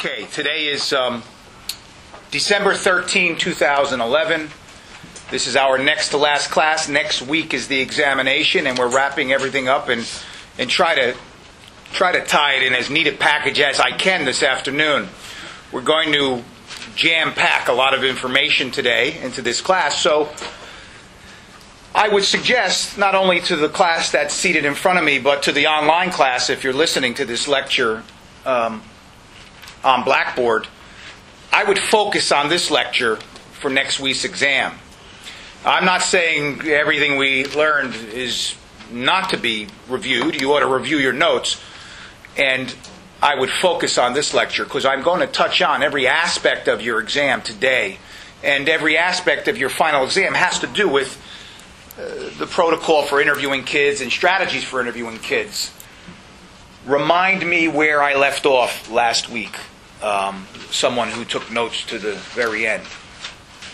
Okay, today is December 13, 2011. This is our next to last class. Next week is the examination, and we're wrapping everything up and try to tie it in as neat a package as I can this afternoon. We're going to jam-pack a lot of information today into this class, so I would suggest not only to the class that's seated in front of me, but to the online class, if you're listening to this lecture on Blackboard, I would focus on this lecture for next week's exam. I'm not saying everything we learned is not to be reviewed. You ought to review your notes. And I would focus on this lecture because I'm going to touch on every aspect of your exam today. And every aspect of your final exam has to do with the protocol for interviewing kids and strategies for interviewing kids. Remind me where I left off last week. Someone who took notes to the very end.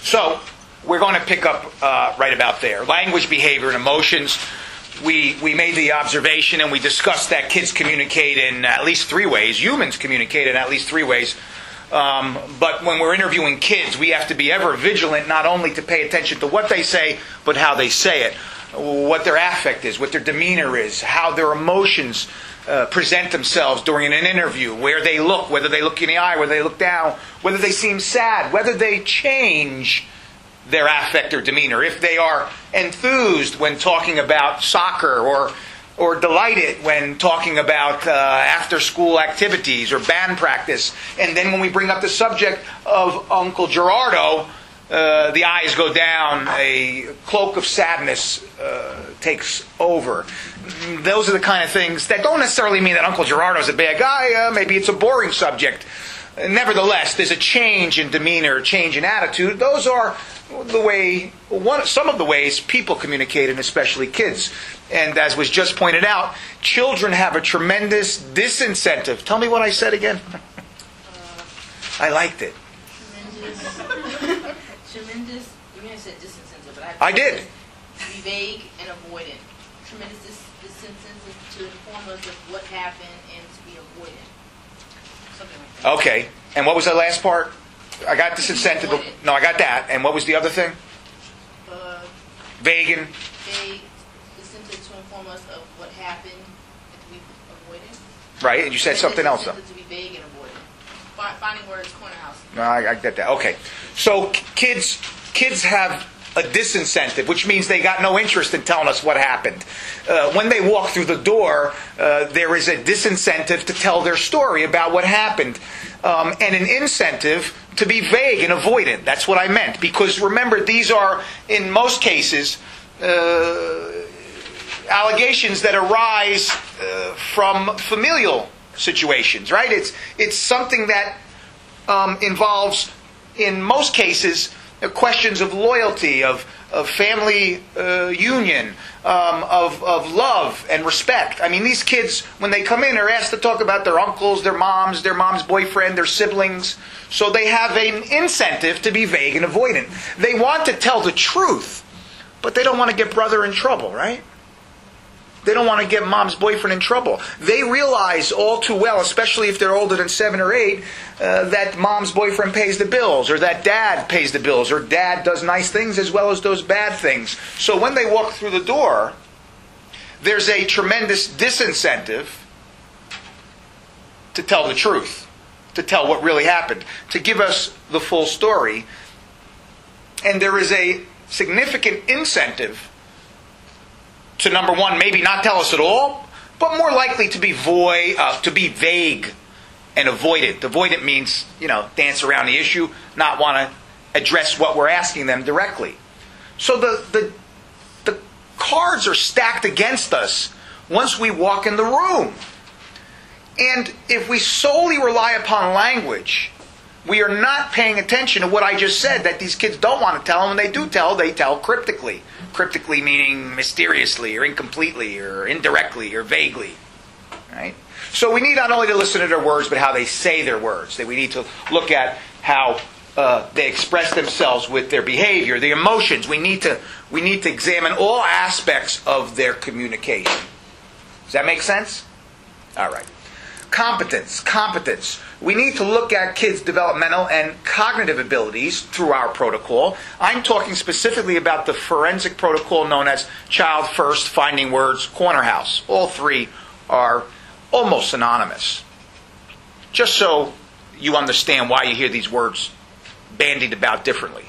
So, we're going to pick up right about there. Language, behavior, and emotions. We made the observation and we discussed that kids communicate in at least three ways. Humans communicate in at least three ways. But when we're interviewing kids, we have to be ever vigilant not only to pay attention to what they say, but how they say it. What their affect is, what their demeanor is, how their emotions present themselves during an interview, where they look, whether they look in the eye, whether they look down, whether they seem sad, whether they change their affect or demeanor, if they are enthused when talking about soccer or delighted when talking about after-school activities or band practice. And then when we bring up the subject of Uncle Gerardo, the eyes go down, a cloak of sadness takes over. Those are the kind of things that don't necessarily mean that Uncle Gerardo's a bad guy. Maybe it's a boring subject. Nevertheless, there's a change in demeanor, change in attitude. Those are some of the ways people communicate, and especially kids. And as was just pointed out, children have a tremendous disincentive. Tell me what I said again. I liked it. Tremendous. You may have said disincentive, but I did. To be vague and avoidant. Tremendous disincentive to inform us of what happened and to be avoidant. Something like that. Okay. And what was the last part? I got disincentive. No, I got that. And what was the other thing? Vague and... Vague, disincentive to inform us of what happened and to be avoidant. Right, and you said something else, though. To be vague and avoidant. Finding words, corner house. No, I get that. Okay. So kids have a disincentive, which means they got no interest in telling us what happened. When they walk through the door, there is a disincentive to tell their story about what happened. And an incentive to be vague and avoidant. That's what I meant. Because remember, these are, in most cases, allegations that arise from familial situations, right? It's something that involves, in most cases, questions of loyalty, of family union, of love and respect. I mean, these kids, when they come in, are asked to talk about their uncles, their mom's boyfriend, their siblings. So they have an incentive to be vague and avoidant. They want to tell the truth, but they don't want to get brother in trouble, right? They don't want to get mom's boyfriend in trouble. They realize all too well, especially if they're older than 7 or 8, that mom's boyfriend pays the bills, or that dad pays the bills, or dad does nice things as well as those bad things. So when they walk through the door, there's a tremendous disincentive to tell the truth, to tell what really happened, to give us the full story. And there is a significant incentive to, number one, maybe not tell us at all, but more likely to be vague and avoidant. Avoidant means, dance around the issue, not want to address what we're asking them directly. So the cards are stacked against us once we walk in the room. And if we solely rely upon language, we are not paying attention to what I just said, that these kids don't want to tell, and when they do tell, they tell cryptically. Cryptically meaning mysteriously, or incompletely, or indirectly, or vaguely. Right? So we need not only to listen to their words, but how they say their words. That we need to look at how they express themselves with their behavior, the emotions. We need to examine all aspects of their communication. Does that make sense? All right. Competence. we need to look at kids' developmental and cognitive abilities through our protocol. I'm talking specifically about the forensic protocol known as Child First, Finding Words, Corner House. All three are almost synonymous. Just so you understand why you hear these words bandied about differently.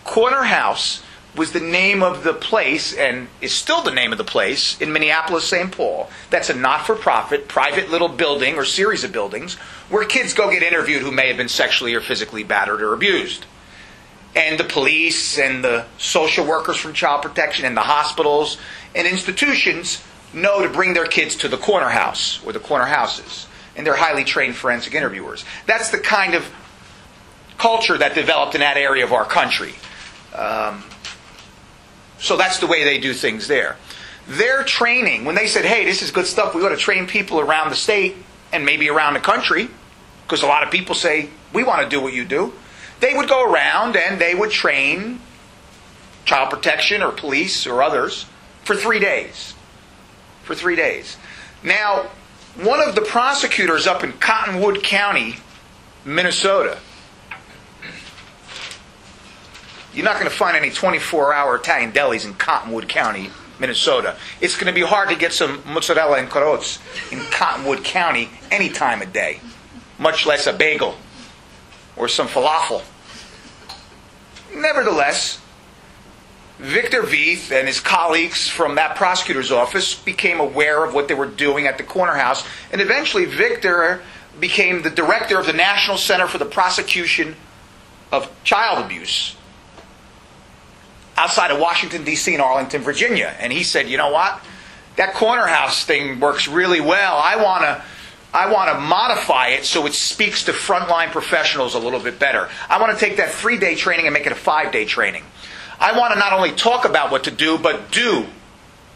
Corner House was the name of the place, and is still the name of the place, in Minneapolis, St. Paul. That's a not-for-profit, private little building or series of buildings where kids go get interviewed who may have been sexually or physically battered or abused. And the police and the social workers from child protection and the hospitals and institutions know to bring their kids to the corner house or the corner houses. And they're highly trained forensic interviewers. That's the kind of culture that developed in that area of our country. So that's the way they do things there. Their training, when they said, hey, this is good stuff, we ought to train people around the state and maybe around the country, because a lot of people say, we want to do what you do, they would go around and they would train child protection or police or others for 3 days. For 3 days. Now, one of the prosecutors up in Cottonwood County, Minnesota, you're not going to find any 24-hour Italian delis in Cottonwood County, Minnesota. It's going to be hard to get some mozzarella and carrots in Cottonwood County any time of day, much less a bagel or some falafel. Nevertheless, Victor Veith and his colleagues from that prosecutor's office became aware of what they were doing at the corner house, and eventually Victor became the director of the National Center for the Prosecution of Child Abuse outside of Washington, D.C. and Arlington, Virginia. And he said, you know what? That corner house thing works really well. I want to modify it so it speaks to frontline professionals a little bit better. I want to take that 3-day training and make it a 5-day training. I want to not only talk about what to do, but do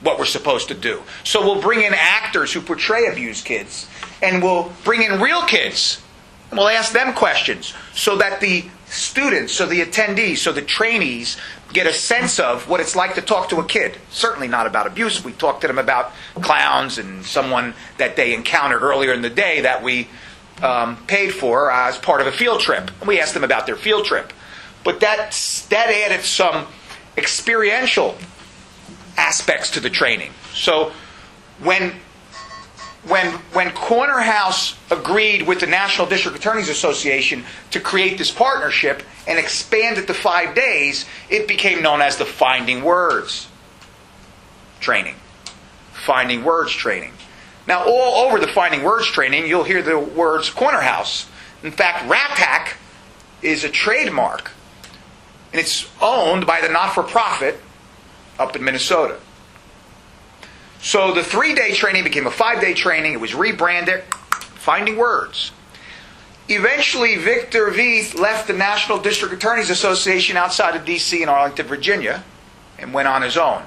what we're supposed to do. So we'll bring in actors who portray abused kids, and we'll bring in real kids, and we'll ask them questions so that the students, so the attendees, so the trainees get a sense of what it's like to talk to a kid. Certainly not about abuse. We talk to them about clowns and someone that they encountered earlier in the day that we paid for as part of a field trip. And we asked them about their field trip. But that added some experiential aspects to the training. So when Corner House agreed with the National District Attorneys Association to create this partnership and expand it to 5 days, it became known as the Finding Words training. Finding Words training. Now, all over the Finding Words training, you'll hear the words Corner House. In fact, RATAC is a trademark, and it's owned by the not-for-profit up in Minnesota. So the 3-day training became a 5-day training. It was rebranded Finding Words. Eventually, Victor Veith left the National District Attorneys Association outside of D.C. and Arlington, Virginia, and went on his own.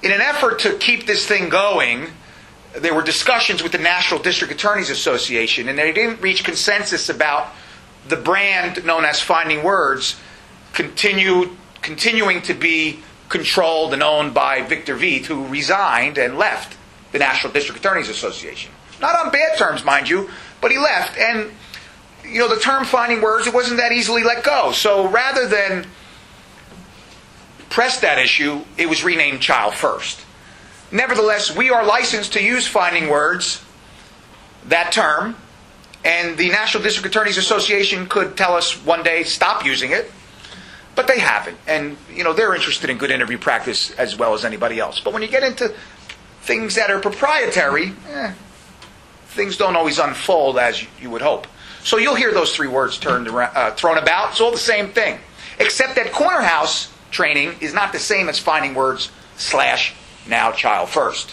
In an effort to keep this thing going, there were discussions with the National District Attorneys Association, and they didn't reach consensus about the brand known as Finding Words continuing to be controlled and owned by Victor Veith, who resigned and left the National District Attorneys Association. Not on bad terms, mind you, but he left. And, you know, the term Finding Words, it wasn't that easily let go. So rather than press that issue, it was renamed Child First. Nevertheless, we are licensed to use Finding Words, that term, and the National District Attorneys Association could tell us one day, stop using it. But they haven't. And, you know, they're interested in good interview practice as well as anybody else. But when you get into things that are proprietary, things don't always unfold as you would hope. So you'll hear those 3 words thrown about. It's all the same thing. Except that Corner House training is not the same as Finding Words / now Child First.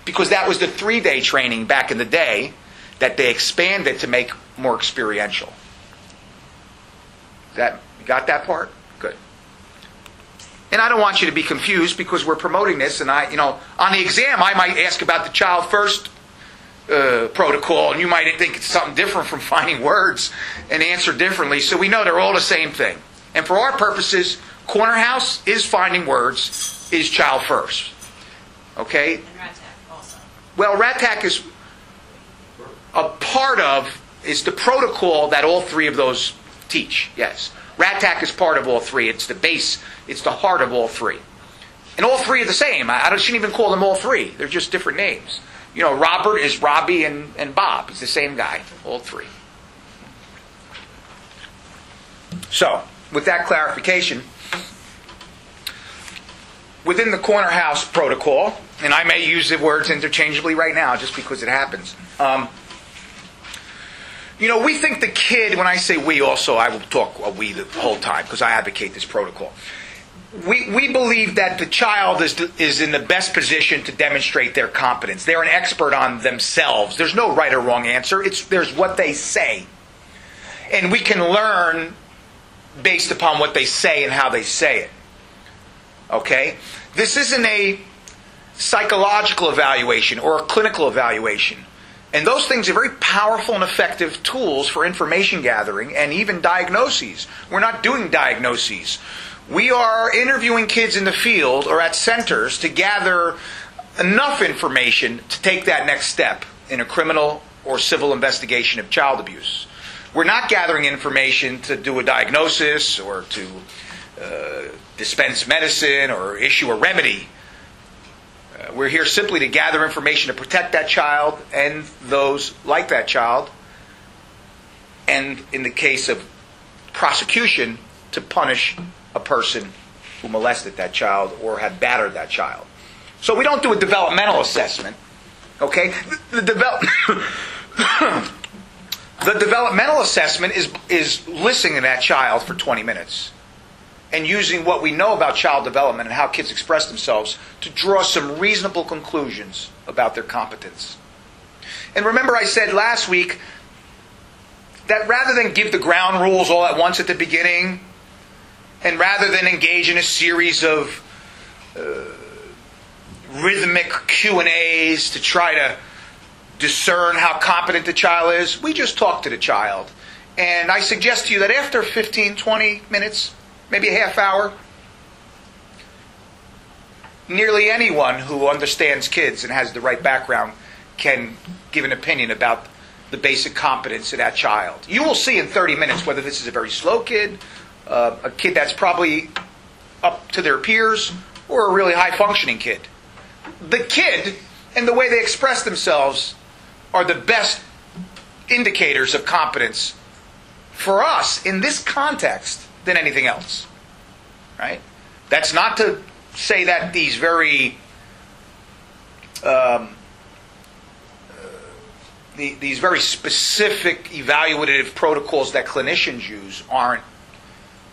Because that was the 3-day training back in the day that they expanded to make more experiential. Got that part? Good. And I don't want you to be confused because we're promoting this, and on the exam I might ask about the Child First protocol, and you might think it's something different from Finding Words and answer differently. So we know they're all the same thing. And for our purposes, Corner House is Finding Words, is Child First. Okay? And RATAC also. Well, RATAC is a part of, is the protocol that all three of those teach, yes. RATAC is part of all three. It's the base, it's the heart of all three. And all three are the same. I shouldn't even call them all three. They're just different names. You know, Robert is Robbie and Bob. It's the same guy, all three. So, with that clarification, within the corner house protocol, and I may use the words interchangeably right now just because it happens. You know, we think the kid, when I say we also, I will talk we the whole time because I advocate this protocol. We believe that the child is in the best position to demonstrate their competence. They're an expert on themselves. There's no right or wrong answer. There's what they say. And we can learn based upon what they say and how they say it. Okay? This isn't a psychological evaluation or a clinical evaluation. And those things are very powerful and effective tools for information gathering and even diagnoses. We're not doing diagnoses. We are interviewing kids in the field or at centers to gather enough information to take that next step in a criminal or civil investigation of child abuse. We're not gathering information to do a diagnosis or to dispense medicine or issue a remedy. We're here simply to gather information to protect that child and those like that child, and in the case of prosecution, to punish a person who molested that child or had battered that child. So we don't do a developmental assessment. Okay? The developmental assessment is listening to that child for 20 minutes and using what we know about child development and how kids express themselves to draw some reasonable conclusions about their competence. And remember I said last week that rather than give the ground rules all at once at the beginning, and rather than engage in a series of rhythmic Q&As to try to discern how competent the child is, we just talk to the child. And I suggest to you that after 15, 20 minutes, maybe a half hour, nearly anyone who understands kids and has the right background can give an opinion about the basic competence of that child. You will see in 30 minutes whether this is a very slow kid, a kid that's probably up to their peers, or a really high-functioning kid. The kid and the way they express themselves are the best indicators of competence for us in this context than anything else. Right? That's not to say that these very these very specific evaluative protocols that clinicians use aren't,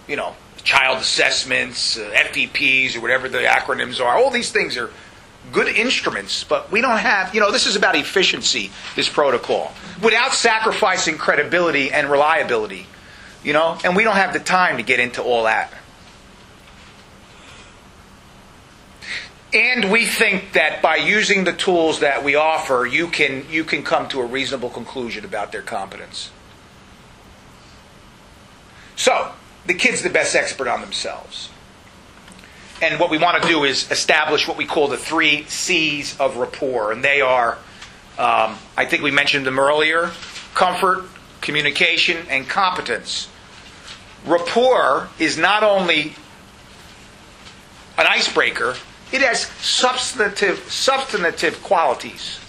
you know, child assessments, FDPs, or whatever the acronyms are. All these things are good instruments, but we don't have, you know, this is about efficiency, this protocol, without sacrificing credibility and reliability, you know, and we don't have the time to get into all that. And we think that by using the tools that we offer, you can come to a reasonable conclusion about their competence. So, the kid's the best expert on themselves. And what we want to do is establish what we call the 3 C's of rapport. And they are, I think we mentioned them earlier, comfort, communication, and competence. Rapport is not only an icebreaker, it has substantive qualities.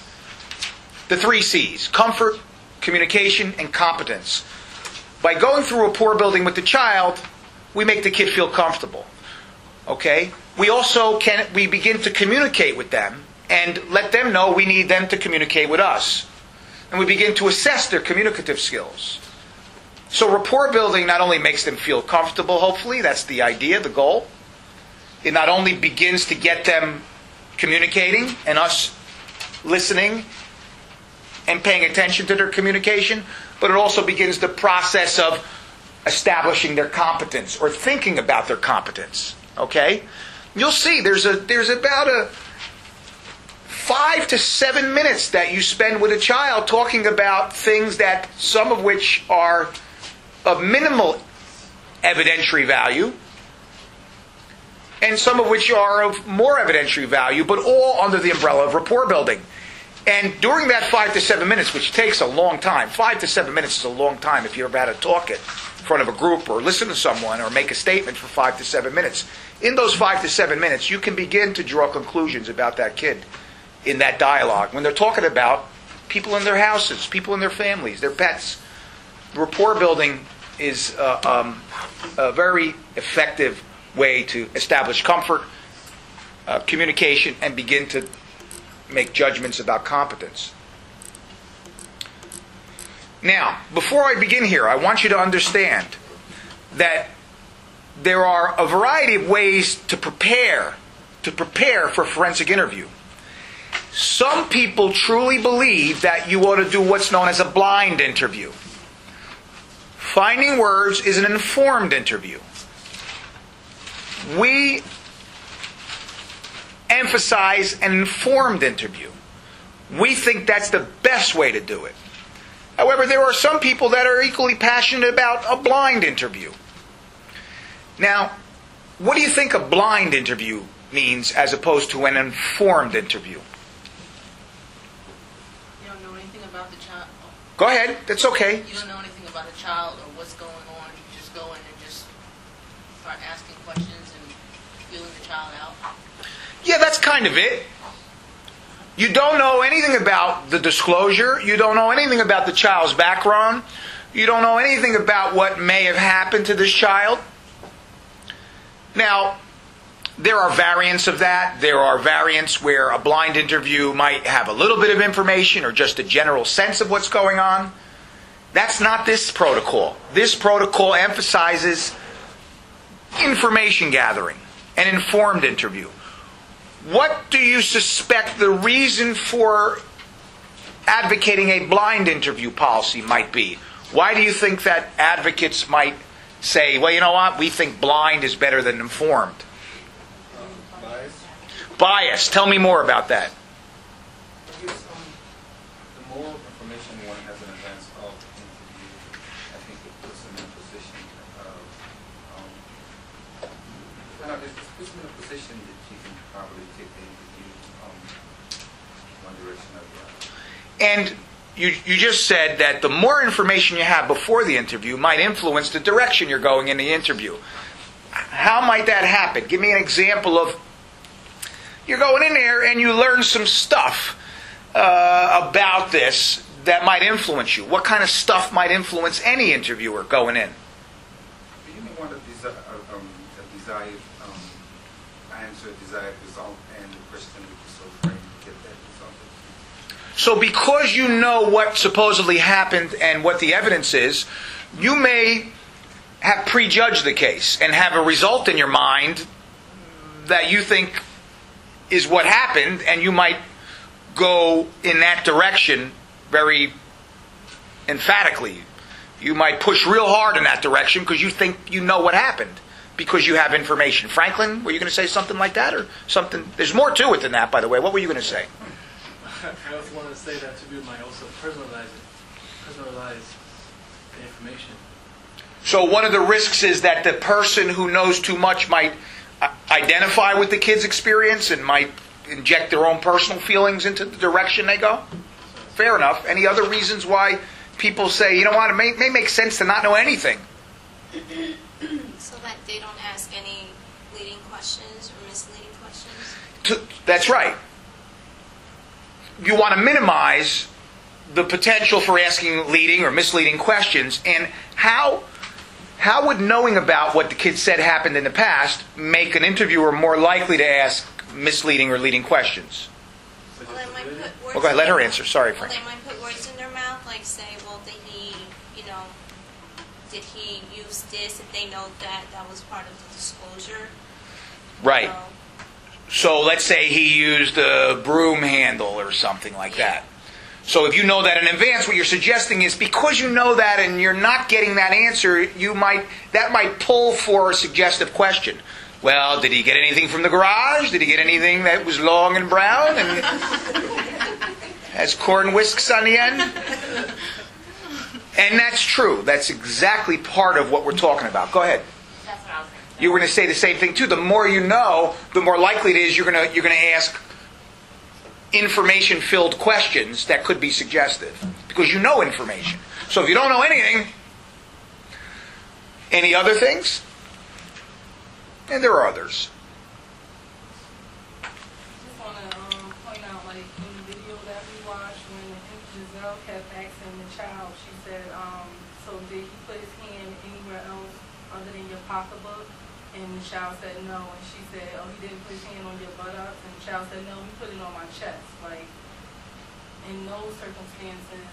The 3 C's, comfort, communication, and competence. By going through rapport building with the child, we make the kid feel comfortable. Okay? We also we begin to communicate with them and let them know we need them to communicate with us. And we begin to assess their communicative skills. So rapport building not only makes them feel comfortable, hopefully, that's the idea, the goal. It not only begins to get them communicating and us listening and paying attention to their communication, but it also begins the process of establishing their competence or thinking about their competence. Okay? You'll see there's about a 5 to 7 minutes that you spend with a child talking about things that some of which are of minimal evidentiary value and some of which are of more evidentiary value, but all under the umbrella of rapport building. And during that 5 to 7 minutes, which takes a long time, 5 to 7 minutes is a long time if you're about to talk it in front of a group or listen to someone or make a statement for 5 to 7 minutes. In those 5 to 7 minutes, you can begin to draw conclusions about that kid in that dialogue. When they're talking about people in their houses, people in their families, their pets. Rapport building is a very effective way to establish comfort, communication, and begin to make judgments about competence. Now, before I begin here, I want you to understand that there are a variety of ways to prepare for a forensic interview. Some people truly believe that you ought to do what's known as a blind interview. Finding words is an informed interview. We emphasize an informed interview. We think that's the best way to do it. However, there are some people that are equally passionate about a blind interview. Now, what do you think a blind interview means as opposed to an informed interview? You don't know anything about the child. Go ahead. That's okay. You don't know anything about the child or what's going on. You just go in and just start asking questions and feeling the child out. Yeah, that's kind of it. You don't know anything about the disclosure. You don't know anything about the child's background. You don't know anything about what may have happened to this child. Now, there are variants of that. There are variants where a blind interview might have a little bit of information or just a general sense of what's going on. That's not this protocol. This protocol emphasizes information gathering, an informed interview. What do you suspect the reason for advocating a blind interview policy might be? Why do you think that advocates might say, well, you know what, we think blind is better than informed? Bias. Bias. Tell me more about that. I guess the more information one has in advance of the interview, I think it puts them in a position of, it puts them in a position that you can probably take the interview one direction or the other. And you just said that the more information you have before the interview might influence the direction you're going in the interview. How might that happen? Give me an example of, you're going in there and you learn some stuff about this that might influence you. What kind of stuff might influence any interviewer going in? You may want a desired answer, a desired result, and the person would be so framed to get that result. So because you know what supposedly happened and what the evidence is, you may have prejudged the case and have a result in your mind that you think is what happened, and you might go in that direction very emphatically. You might push real hard in that direction because you think you know what happened because you have information. Franklin, were you going to say something like that or something? There's more to it than that, by the way. What were you going to say? I also want to say that to be my also personalize the information. So one of the risks is that the person who knows too much might identify with the kid's experience and might inject their own personal feelings into the direction they go? Fair enough. Any other reasons why people say, you know what, it may make sense to not know anything? So that they don't ask any leading questions or misleading questions? That's right. You want to minimize the potential for asking leading or misleading questions. And how would knowing about what the kid said happened in the past make an interviewer more likely to ask misleading or leading questions? Well, they might put words Go ahead, let her in- answer. Sorry, Well, Frank. they might put words in their mouth, like say, well, did he use this if they know that that was part of the disclosure? Right. So, So let's say he used a broom handle or something like that. So if you know that in advance, what you're suggesting is because you know that and you're not getting that answer, that might pull for a suggestive question. Well, did he get anything from the garage? Did he get anything that was long and brown and has corn whisks on the end? And that's true. That's exactly part of what we're talking about. Go ahead. That's what I was saying. You were going to say the same thing too. The more you know, the more likely it is you're going to ask information-filled questions that could be suggestive, because you know information. So if you don't know anything, any other things? And there are others. I just want to point out, like, in the video that we watched, when Giselle kept asking the child, she said, so did he put his hand anywhere else other than your pocketbook? And the child said no. And she said, oh, he didn't put his hand on your buttocks? And the child said, no, he put it on my chest. Like, in those circumstances,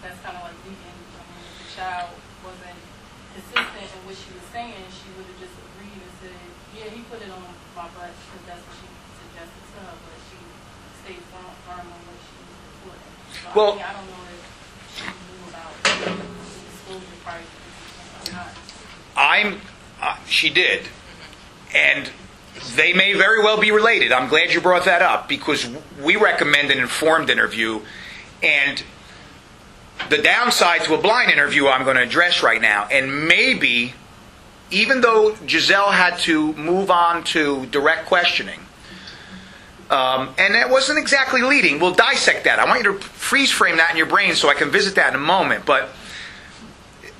that's kind of like weakened. I mean, if the child wasn't consistent in what she was saying, she would have just agreed and said, yeah, he put it on my butt, because that's what she suggested to her, but she stayed firm on what she was reporting. So Well, I don't know if she knew about the disclosure prior to this or not. She did. And they may very well be related. I'm glad you brought that up, because we recommend an informed interview. And the downside to a blind interview I'm going to address right now. And maybe, even though Giselle had to move on to direct questioning, and that wasn't exactly leading. We'll dissect that. I want you to freeze frame that in your brain so I can visit that in a moment. But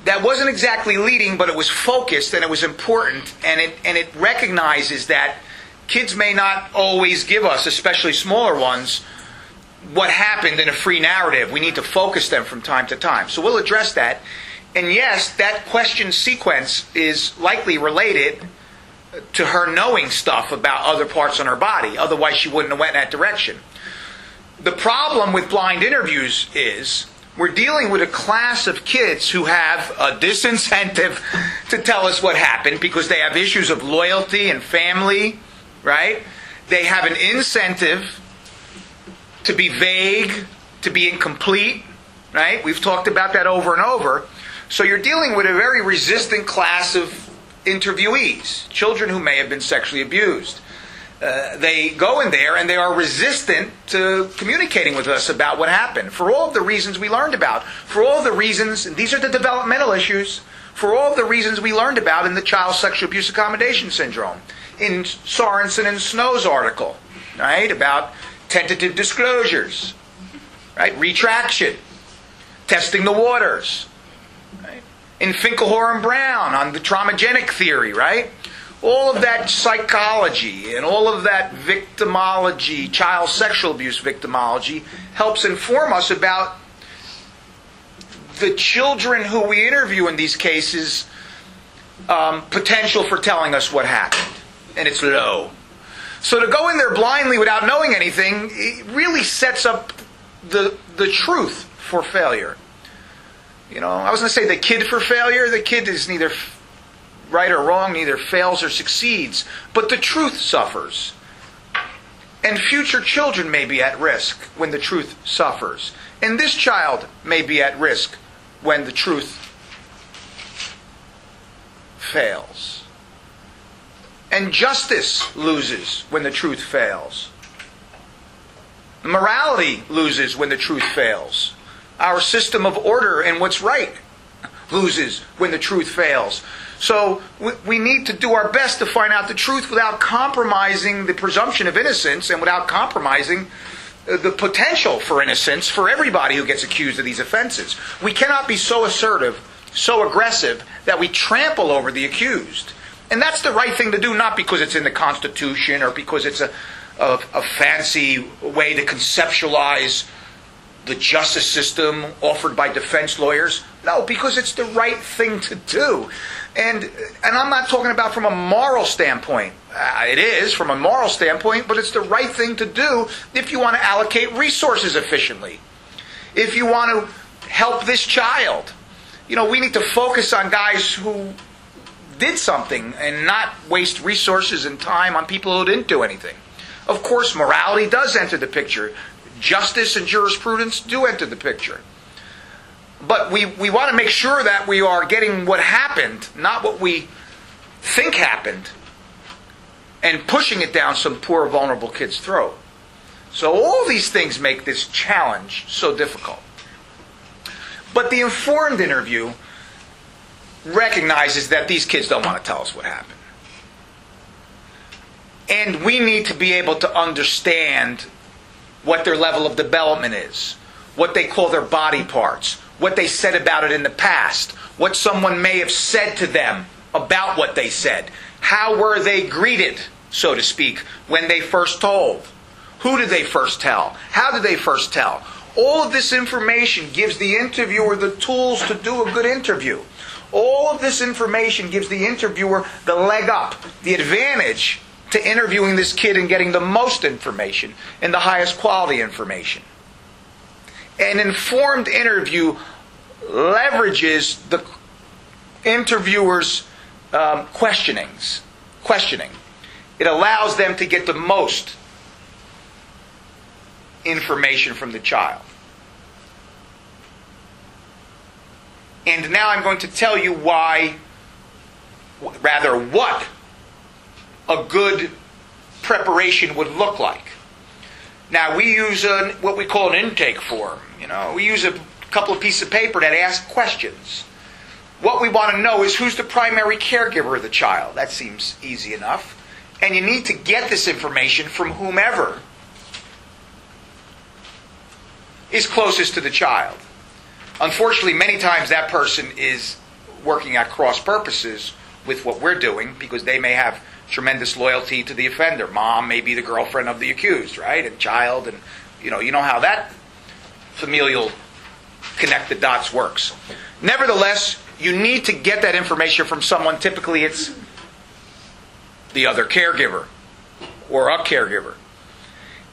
that wasn't exactly leading, but it was focused and it was important, and it recognizes that kids may not always give us, especially smaller ones, what happened in a free narrative. We need to focus them from time to time. So we'll address that. And yes, that question sequence is likely related to her knowing stuff about other parts on her body. Otherwise, she wouldn't have went in that direction. The problem with blind interviews is we're dealing with a class of kids who have a disincentive to tell us what happened because they have issues of loyalty and family, right? They have an incentive to be vague, to be incomplete, right? We've talked about that over and over. So you're dealing with a very resistant class of interviewees, children who may have been sexually abused. They go in there and they are resistant to communicating with us about what happened for all of the reasons we learned about, for all the reasons, and these are the developmental issues, for all of the reasons we learned about in the Child Sexual Abuse Accommodation Syndrome, in Sorensen and Snow's article, right, about tentative disclosures, right, retraction, testing the waters, right, in Finkelhor and Brown on the traumagenic theory, right? All of that psychology and all of that victimology, child sexual abuse victimology, helps inform us about the children who we interview in these cases' potential for telling us what happened. And it's low. So to go in there blindly without knowing anything, it really sets up the truth for failure. You know, I was going to say the kid for failure. The kid is neither right or wrong, neither fails or succeeds, but the truth suffers. And future children may be at risk when the truth suffers. And this child may be at risk when the truth fails. And justice loses when the truth fails. Morality loses when the truth fails. Our system of order and what's right loses when the truth fails. So we need to do our best to find out the truth without compromising the presumption of innocence and without compromising the potential for innocence for everybody who gets accused of these offenses. We cannot be so assertive, so aggressive, that we trample over the accused. And that's the right thing to do, not because it's in the Constitution or because it's a fancy way to conceptualize the justice system offered by defense lawyers. No, because it's the right thing to do. And I'm not talking about from a moral standpoint. It is from a moral standpoint, but it's the right thing to do if you want to allocate resources efficiently. If you want to help this child. You know, we need to focus on guys who did something and not waste resources and time on people who didn't do anything. Of course, morality does enter the picture. Justice and jurisprudence do enter the picture. But we want to make sure that we are getting what happened, not what we think happened, and pushing it down some poor, vulnerable kid's throat. So all these things make this challenge so difficult. But the informed interview recognizes that these kids don't want to tell us what happened. And we need to be able to understand what their level of development is, what they call their body parts, what they said about it in the past, what someone may have said to them about what they said. How were they greeted, so to speak, when they first told? Who did they first tell? How did they first tell? All of this information gives the interviewer the tools to do a good interview. All of this information gives the interviewer the leg up, the advantage to interviewing this kid and getting the most information and the highest quality information. An informed interview leverages the interviewer's questioning. It allows them to get the most information from the child. And now I'm going to tell you what a good preparation would look like. Now, we use what we call an intake form. We use a couple of pieces of paper that ask questions. What we want to know is who's the primary caregiver of the child. That seems easy enough. And you need to get this information from whomever is closest to the child. Unfortunately, many times that person is working at cross purposes with what we're doing because they may have tremendous loyalty to the offender. Mom may be the girlfriend of the accused, right? And child, and you know how that familial connect the dots works. Nevertheless, you need to get that information from someone. Typically, it's the other caregiver or a caregiver.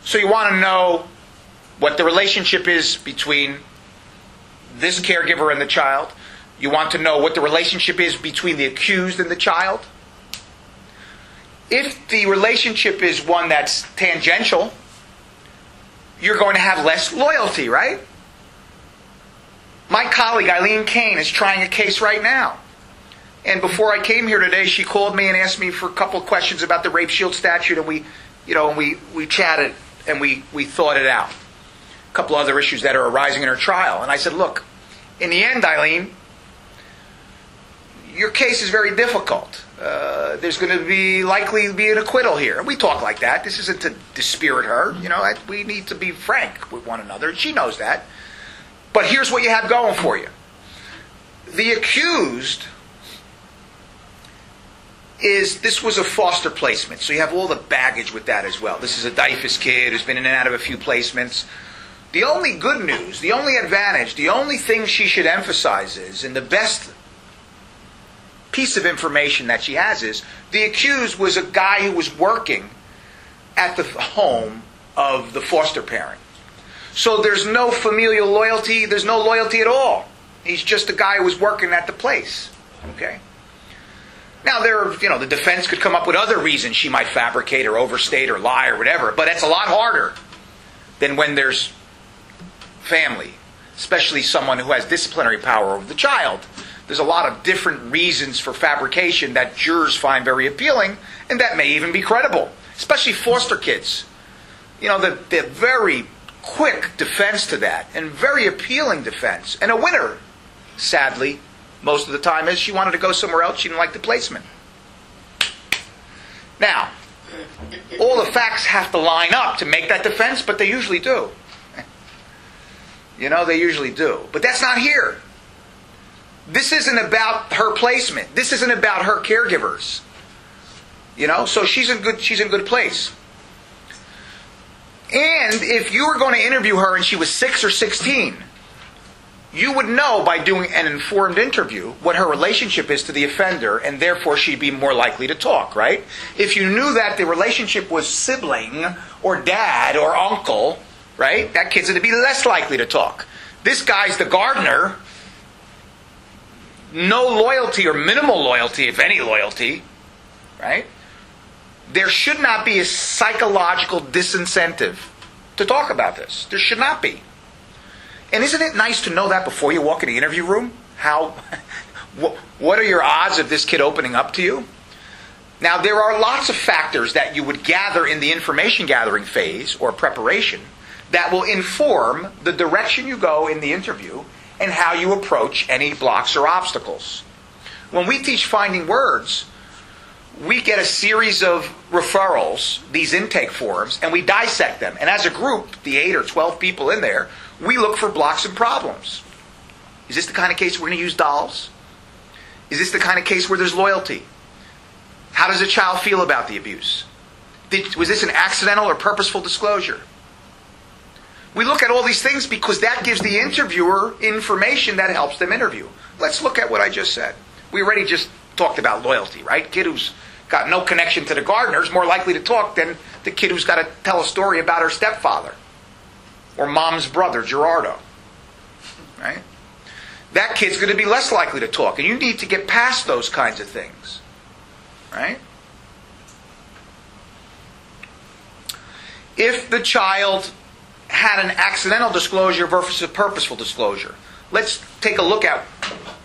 So you want to know what the relationship is between this caregiver and the child. You want to know what the relationship is between the accused and the child. If the relationship is one that's tangential, you're going to have less loyalty, right? My colleague, Eileen Kane, is trying a case right now. And before I came here today, she called me and asked me for a couple of questions about the rape shield statute, and we chatted and we thought it out. A couple other issues that are arising in her trial. And I said, look, in the end, Eileen, your case is very difficult. There's going to likely be an acquittal here. And we talk like that. This isn't to dispirit her. We need to be frank with one another. And she knows that. But here's what you have going for you. The accused this was a foster placement. So you have all the baggage with that as well. This is a DYFS kid who's been in and out of a few placements. The only good news, the only advantage, the only thing she should emphasize is, and the best piece of information that she has is, the accused was a guy who was working at the home of the foster parent. So there's no familial loyalty, there's no loyalty at all. He's just a guy who was working at the place. Okay? Now, the defense could come up with other reasons she might fabricate or overstate or lie or whatever, but that's a lot harder than when there's family, especially someone who has disciplinary power over the child. There's a lot of different reasons for fabrication that jurors find very appealing, and that may even be credible, especially foster kids. The very quick defense to that, and very appealing defense, and a winner, sadly, most of the time, is she wanted to go somewhere else. She didn't like the placement. Now, all the facts have to line up to make that defense, but they usually do. They usually do. But that's not here. This isn't about her placement. This isn't about her caregivers. So she's in good place. And if you were going to interview her and she was 6 or 16, you would know by doing an informed interview what her relationship is to the offender, and therefore she'd be more likely to talk, right? If you knew that the relationship was sibling or dad or uncle, right, that kid's going to be less likely to talk. This guy's the gardener. No loyalty or minimal loyalty, if any loyalty, right? There should not be a psychological disincentive to talk about this. There should not be. And isn't it nice to know that before you walk in the interview room? What are your odds of this kid opening up to you? Now, there are lots of factors that you would gather in the information gathering phase or preparation that will inform the direction you go in the interview and how you approach any blocks or obstacles. When we teach finding words, we get a series of referrals, these intake forms, and we dissect them. And as a group, the 8 or 12 people in there, we look for blocks and problems. Is this the kind of case we're going to use dolls? Is this the kind of case where there's loyalty? How does a child feel about the abuse? Was this an accidental or purposeful disclosure? We look at all these things because that gives the interviewer information that helps them interview. Let's look at what I just said. We already just talked about loyalty, right? Kid who's got no connection to the gardener is more likely to talk than the kid who's got to tell a story about her stepfather or mom's brother, Gerardo. Right? That kid's going to be less likely to talk, and you need to get past those kinds of things. Right? If the child had an accidental disclosure versus a purposeful disclosure, let's take a look at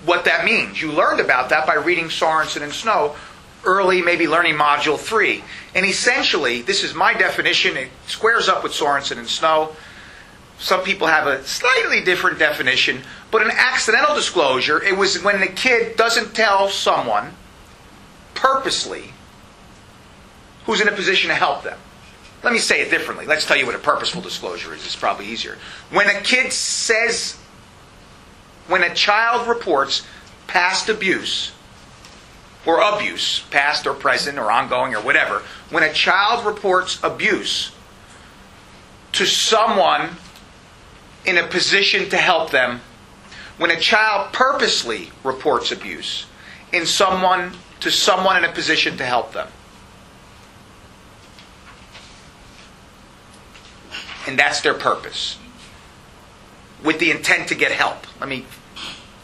what that means. You learned about that by reading Sorensen and Snow early, maybe learning Module 3. And essentially, this is my definition. It squares up with Sorensen and Snow. Some people have a slightly different definition. But an accidental disclosure, it was when the kid doesn't tell someone purposely who's in a position to help them. Let me say it differently. Let's tell you what a purposeful disclosure is. It's probably easier. When a child reports past abuse, or abuse, past or present or ongoing or whatever, when a child reports abuse to someone in a position to help them, when a child purposely reports abuse to someone in a position to help them. And that's their purpose. With the intent to get help. Let me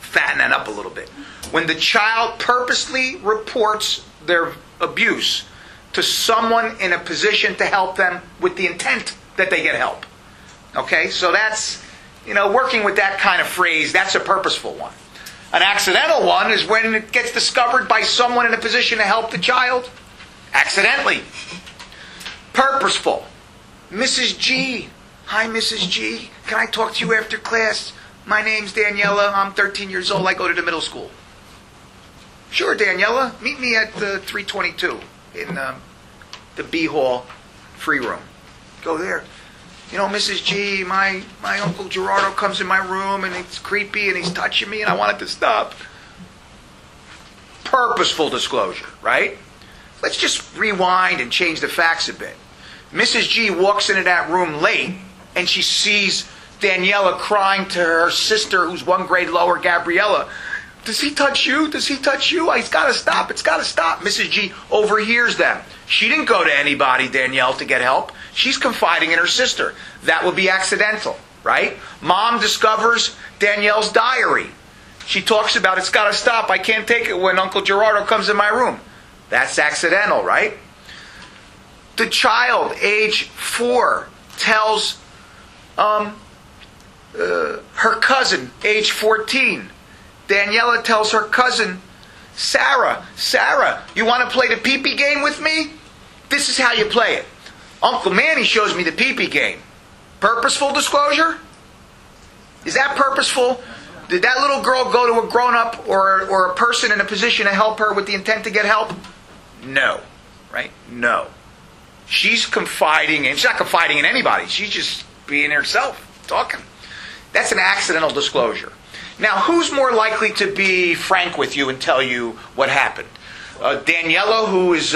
fatten that up a little bit. When the child purposely reports their abuse to someone in a position to help them with the intent that they get help. Okay? So that's, working with that kind of phrase, that's a purposeful one. An accidental one is when it gets discovered by someone in a position to help the child accidentally. Purposeful. Mrs. G. Hi, Mrs. G. Can I talk to you after class? My name's Daniela. I'm 13 years old. I go to the middle school. Sure, Daniela. Meet me at 322 in the B Hall free room. Go there. Mrs. G, my Uncle Gerardo comes in my room and it's creepy and he's touching me and I want it to stop. Purposeful disclosure, right? Let's just rewind and change the facts a bit. Mrs. G walks into that room late and she sees Daniela crying to her sister who's 1 grade lower, Gabriella. Does he touch you? Does he touch you? It's got to stop. It's got to stop. Mrs. G overhears them. She didn't go to anybody, Danielle, to get help. She's confiding in her sister. That would be accidental, right? Mom discovers Danielle's diary. She talks about it's got to stop. I can't take it when Uncle Gerardo comes in my room. That's accidental, right? The child, age 4, tells her cousin, age 14. Daniela tells her cousin, Sarah, you want to play the pee-pee game with me? This is how you play it. Uncle Manny shows me the pee-pee game. Purposeful disclosure? Is that purposeful? Did that little girl go to a grown-up or a person in a position to help her with the intent to get help? No. Right? No. She's confiding, and she's not confiding in anybody. She's just being herself, talking. That's an accidental disclosure. Now, who's more likely to be frank with you and tell you what happened? Daniela, who is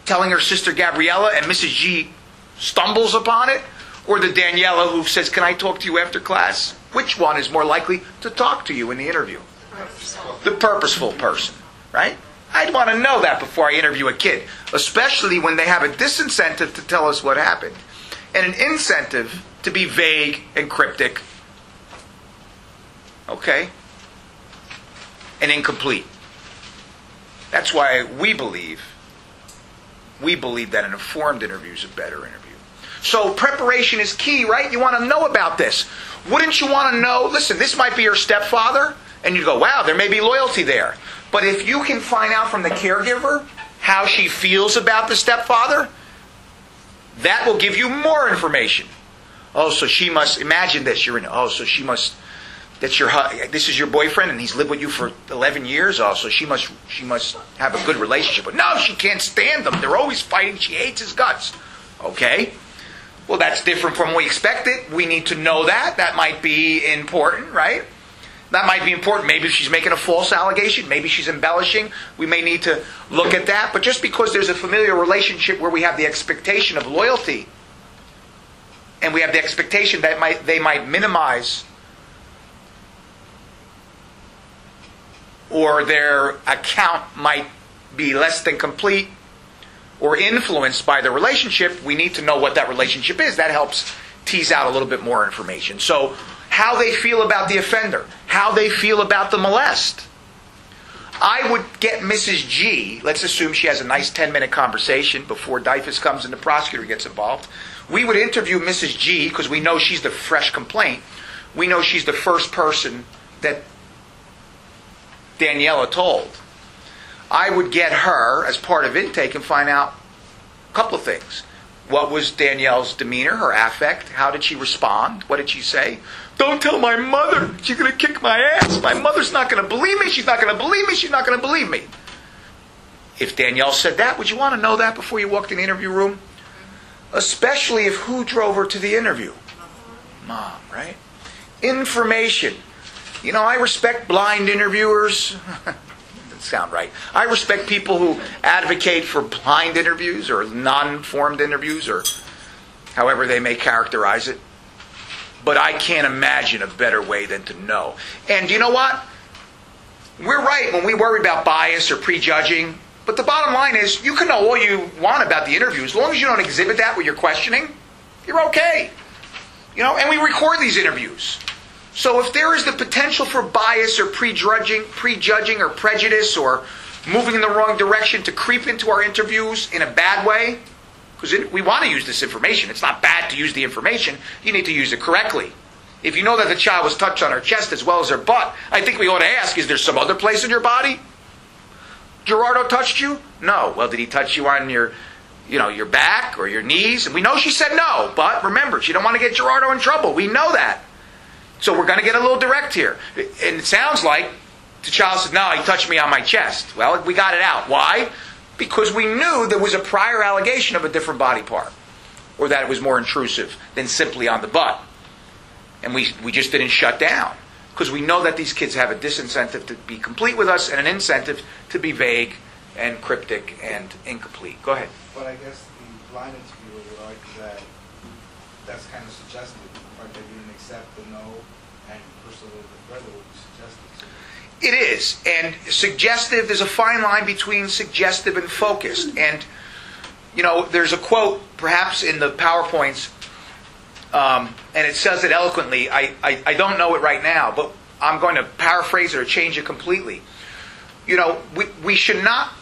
telling her sister Gabriella, and Mrs. G stumbles upon it? Or the Daniela who says, can I talk to you after class? Which one is more likely to talk to you in the interview? The purposeful person, right? I'd want to know that before I interview a kid, especially when they have a disincentive to tell us what happened and an incentive to be vague and cryptic. Okay? And incomplete. That's why we believe that an informed interview is a better interview. So preparation is key, right? You want to know about this. Wouldn't you want to know, listen, this might be your stepfather, and you go, wow, there may be loyalty there. But if you can find out from the caregiver how she feels about the stepfather, that will give you more information. Oh, so she must, imagine this, this is your boyfriend and he's lived with you for 11 years also. She must have a good relationship with. No, she can't stand them. They're always fighting. She hates his guts. Okay. Well, that's different from what we expected. We need to know that. That might be important, right? That might be important. Maybe she's making a false allegation. Maybe she's embellishing. We may need to look at that. But just because there's a familiar relationship where we have the expectation of loyalty, and we have the expectation that they might minimize, or their account might be less than complete, or influenced by the relationship, we need to know what that relationship is. That helps tease out a little bit more information. So, how they feel about the offender, how they feel about the molest. I would get Mrs. G, let's assume she has a nice 10-minute conversation before DIFUS comes and the prosecutor gets involved. We would interview Mrs. G because we know she's the fresh complaint. We know she's the first person that Daniela told. I would get her as part of intake and find out a couple of things. What was Danielle's demeanor, her affect? How did she respond? What did she say? Don't tell my mother. She's going to kick my ass. My mother's not going to believe me. She's not going to believe me. She's not going to believe me. If Danielle said that, would you want to know that before you walked in the interview room? Especially if who drove her to the interview? Mom, right? Information. You know, I respect blind interviewers. Doesn't sound right. I respect people who advocate for blind interviews or non-formed interviews or however they may characterize it. But I can't imagine a better way than to know. And you know what? We're right when we worry about bias or prejudging. But the bottom line is, you can know all you want about the interview. As long as you don't exhibit that with your questioning, you're okay. You know, and we record these interviews. So if there is the potential for bias or prejudging or prejudice or moving in the wrong direction to creep into our interviews in a bad way, because we want to use this information. It's not bad to use the information. You need to use it correctly. If you know that the child was touched on her chest as well as her butt, I think we ought to ask, is there some other place in your body? Gerardo touched you? No. Well, did he touch you on your back or your knees? And we know she said no, but remember, she don't want to get Gerardo in trouble. We know that. So we're going to get a little direct here. And it sounds like the child said, no, he touched me on my chest. Well, we got it out. Why? Because we knew there was a prior allegation of a different body part, or that it was more intrusive than simply on the butt. And we just didn't shut down, because we know that these kids have a disincentive to be complete with us and an incentive to be vague and cryptic and incomplete. Go ahead. But I guess the blind interviewer would argue that that's kind of suggestive. The fact that you didn't accept the no and pursue the further would be suggestive. It is. And suggestive, there's a fine line between suggestive and focused. And, you know, there's a quote, perhaps in the PowerPoints, and it says it eloquently. I don't know it right now, but I'm going to paraphrase it or change it completely. You know, we should not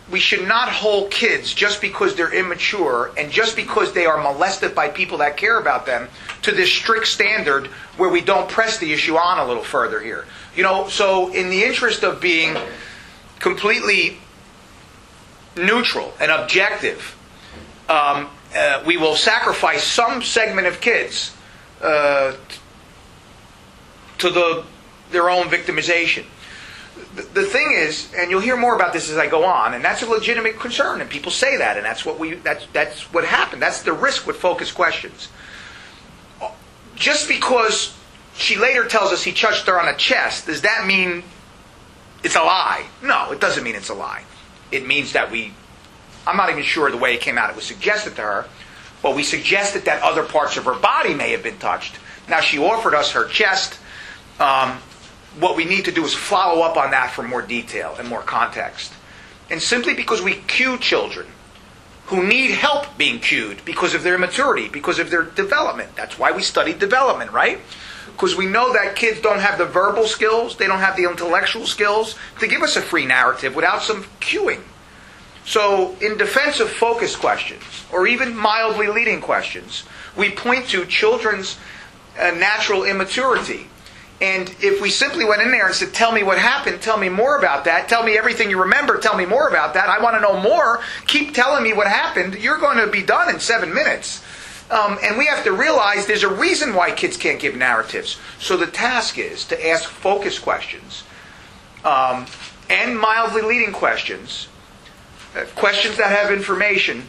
hold kids just because they're immature and just because they are molested by people that care about them to this strict standard where we don't press the issue on a little further here. You know, so in the interest of being completely neutral and objective, we will sacrifice some segment of kids to their own victimization. The thing is, and you'll hear more about this as I go on, and that's a legitimate concern, and people say that, and that's what happened. That's the risk with focused questions. Just because she later tells us he touched her on the chest, does that mean it's a lie? No, it doesn't mean it's a lie. It means that I'm not even sure the way it came out, it was suggested to her, but we suggested that other parts of her body may have been touched. Now, she offered us her chest. What we need to do is follow up on that for more detail and more context. And simply because we cue children who need help being cued because of their immaturity, because of their development. That's why we study development, right? Because we know that kids don't have the verbal skills, they don't have the intellectual skills to give us a free narrative without some cueing. So in defense of focus questions, or even mildly leading questions, we point to children's natural immaturity. And if we simply went in there and said, tell me what happened, tell me more about that, tell me everything you remember, tell me more about that, I want to know more, keep telling me what happened, you're going to be done in 7 minutes. And we have to realize there's a reason why kids can't give narratives. So the task is to ask focus questions and mildly leading questions, questions that have information,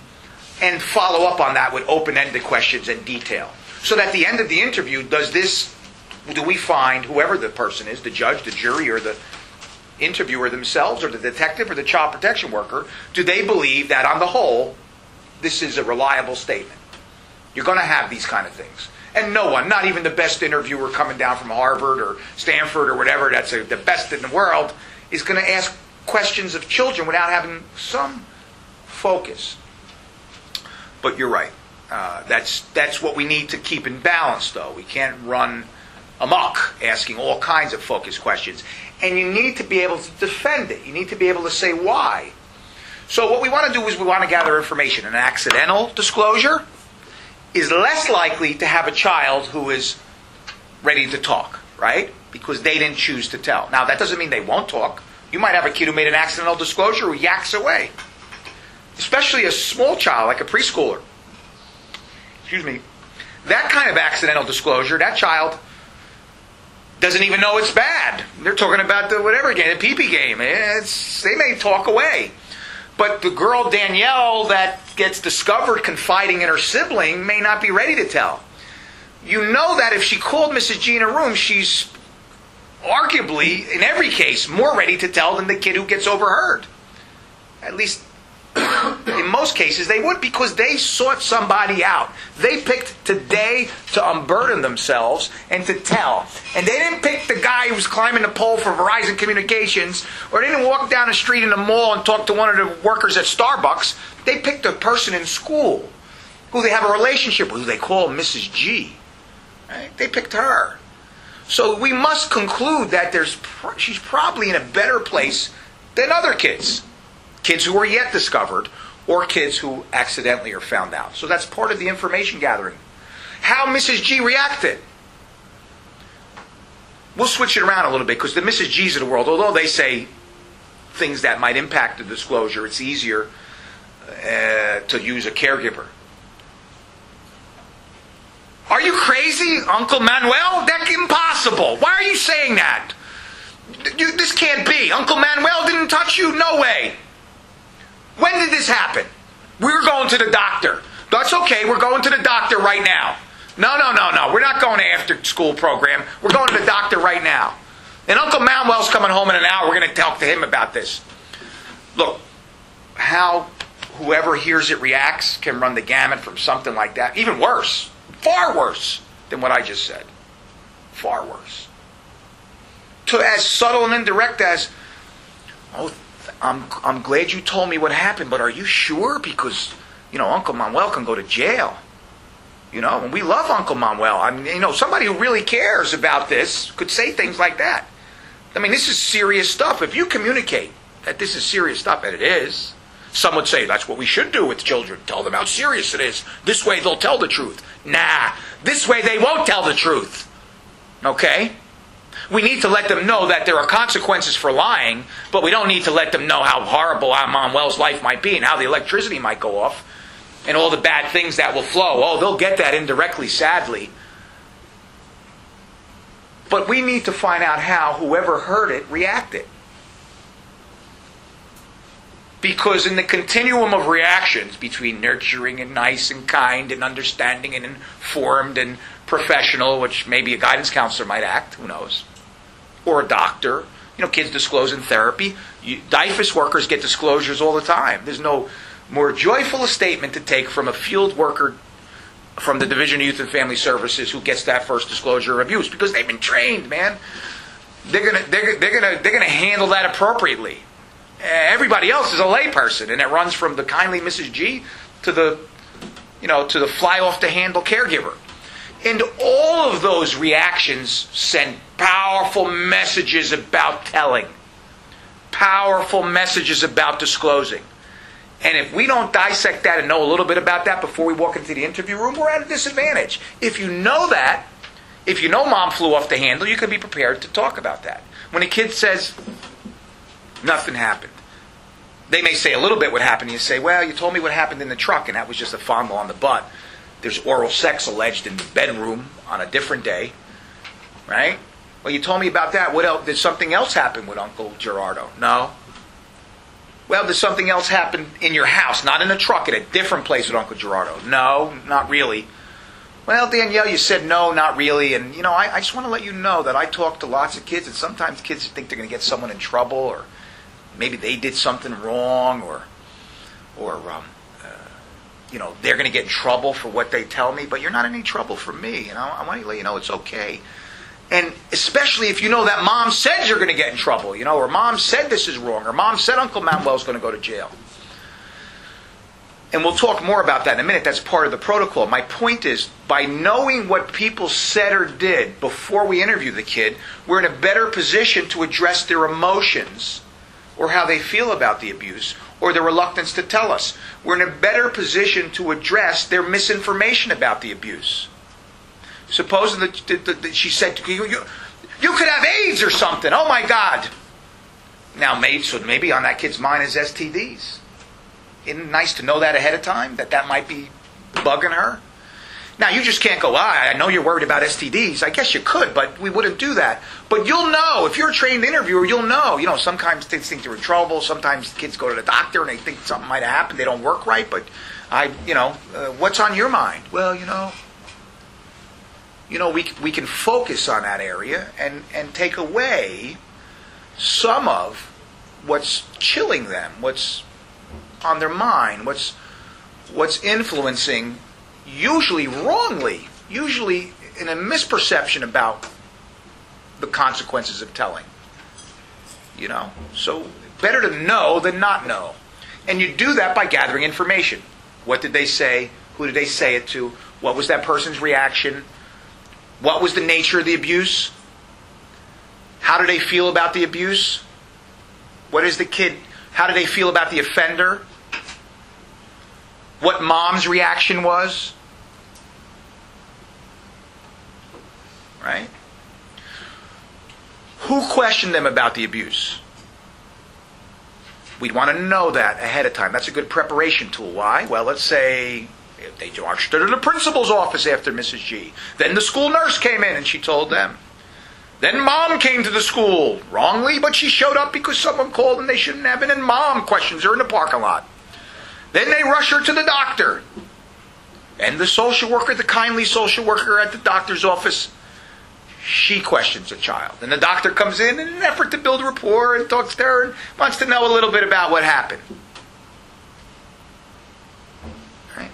and follow up on that with open-ended questions and detail. So that at the end of the interview, do we find whoever the person is, the judge, the jury, or the interviewer themselves, or the detective, or the child protection worker, do they believe that on the whole, this is a reliable statement? You're going to have these kind of things. And no one, not even the best interviewer coming down from Harvard or Stanford or whatever, that's the best in the world, is going to ask questions of children without having some focus. But you're right. That's what we need to keep in balance, though. We can't run amok asking all kinds of focus questions. And you need to be able to defend it. You need to be able to say why. So what we want to do is we want to gather information. An accidental disclosure is less likely to have a child who is ready to talk, right? Because they didn't choose to tell. Now, that doesn't mean they won't talk. You might have a kid who made an accidental disclosure who yaks away. Especially a small child, like a preschooler. Excuse me. That kind of accidental disclosure, that child doesn't even know it's bad. They're talking about the whatever game, the pee-pee game. They may talk away. But the girl, Danielle, that gets discovered confiding in her sibling may not be ready to tell. You know that if she called Mrs. G in a room, she's arguably, in every case, more ready to tell than the kid who gets overheard. At least in most cases they would, because they sought somebody out. They picked today to unburden themselves and to tell. And they didn't pick the guy who was climbing the pole for Verizon Communications, or they didn't walk down the street in the mall and talk to one of the workers at Starbucks. They picked a person in school who they have a relationship with, who they call Mrs. G. Right? They picked her. So we must conclude that she's probably in a better place than other kids. Kids who are yet discovered, or kids who accidentally are found out. So that's part of the information gathering. How Mrs. G reacted. We'll switch it around a little bit, because the Mrs. G's of the world, although they say things that might impact the disclosure, it's easier to use a caregiver. Are you crazy, Uncle Manuel? That's impossible. Why are you saying that? This can't be. Uncle Manuel didn't touch you? No way. When did this happen? We were going to the doctor. That's okay, we're going to the doctor right now. No. We're not going to after school program. We're going to the doctor right now. And Uncle Manuel's coming home in an hour. We're going to talk to him about this. Look, how whoever hears it reacts can run the gamut from something like that. Even worse. Far worse than what I just said. Far worse. To as subtle and indirect as, I'm glad you told me what happened, but are you sure? Because, Uncle Manuel can go to jail. And we love Uncle Manuel. I mean, somebody who really cares about this could say things like that. I mean, this is serious stuff. If you communicate that this is serious stuff, and it is, some would say that's what we should do with children. Tell them how serious it is. This way they'll tell the truth. Nah, this way they won't tell the truth. Okay? We need to let them know that there are consequences for lying, but we don't need to let them know how horrible Manuel's life might be and how the electricity might go off and all the bad things that will flow. Oh, they'll get that indirectly, sadly. But we need to find out how whoever heard it reacted. Because in the continuum of reactions between nurturing and nice and kind and understanding and informed and professional, which maybe a guidance counselor might act, who knows, or a doctor. Kids disclose in therapy. DIFUS workers get disclosures all the time. There's no more joyful a statement to take from a field worker from the Division of Youth and Family Services who gets that first disclosure of abuse, because they've been trained, man. They're gonna handle that appropriately. Everybody else is a layperson, and it runs from the kindly Mrs. G to the fly off the handle caregiver. And all of those reactions send powerful messages about telling. Powerful messages about disclosing. And if we don't dissect that and know a little bit about that before we walk into the interview room, we're at a disadvantage. If you know that, if you know mom flew off the handle, you can be prepared to talk about that. When a kid says, nothing happened, they may say a little bit what happened. You say, well, you told me what happened in the truck, and that was just a fondle on the butt. There's oral sex alleged in the bedroom on a different day, right? Well, you told me about that. What else? Did something else happen with Uncle Gerardo? No. Well, did something else happen in your house? Not in a truck, at a different place with Uncle Gerardo? No, not really. Well, Danielle, you said no, not really. And, I just want to let you know that I talk to lots of kids, and sometimes kids think they're going to get someone in trouble, or maybe they did something wrong, or they're going to get in trouble for what they tell me, but you're not in any trouble for me. I want to let you know it's okay. And especially if you know that mom said you're going to get in trouble, or mom said this is wrong, or mom said Uncle Manuel's going to go to jail. And we'll talk more about that in a minute. That's part of the protocol. My point is, by knowing what people said or did before we interview the kid, we're in a better position to address their emotions, or how they feel about the abuse, or their reluctance to tell us. We're in a better position to address their misinformation about the abuse. Supposing that she said, you could have AIDS or something. Oh my God. Now, maybe on that kid's mind is STDs. Isn't it nice to know that ahead of time, that might be bugging her? Now, you just can't go, I know you're worried about STDs. I guess you could, but we wouldn't do that. But you'll know. If you're a trained interviewer, you'll know. Sometimes kids think they're in trouble. Sometimes kids go to the doctor and they think something might have happened. They don't work right. But, what's on your mind? Well, we can focus on that area and take away some of what's chilling them, what's on their mind, what's influencing, usually wrongly, usually in a misperception about the consequences of telling. So better to know than not know. And you do that by gathering information. What did they say? Who did they say it to? What was that person's reaction? What was the nature of the abuse? How do they feel about the abuse? How do they feel about the offender? What mom's reaction was? Right? Who questioned them about the abuse? We'd want to know that ahead of time. That's a good preparation tool. Why? Well, let's say if they marched her to the principal's office after Mrs. G. Then the school nurse came in and she told them. Then mom came to the school, wrongly, but she showed up because someone called and they shouldn't have been, and mom questions her in the parking lot. Then they rush her to the doctor. And the social worker, the kindly social worker at the doctor's office, she questions the child. And the doctor comes in an effort to build rapport and talks to her and wants to know a little bit about what happened. Right?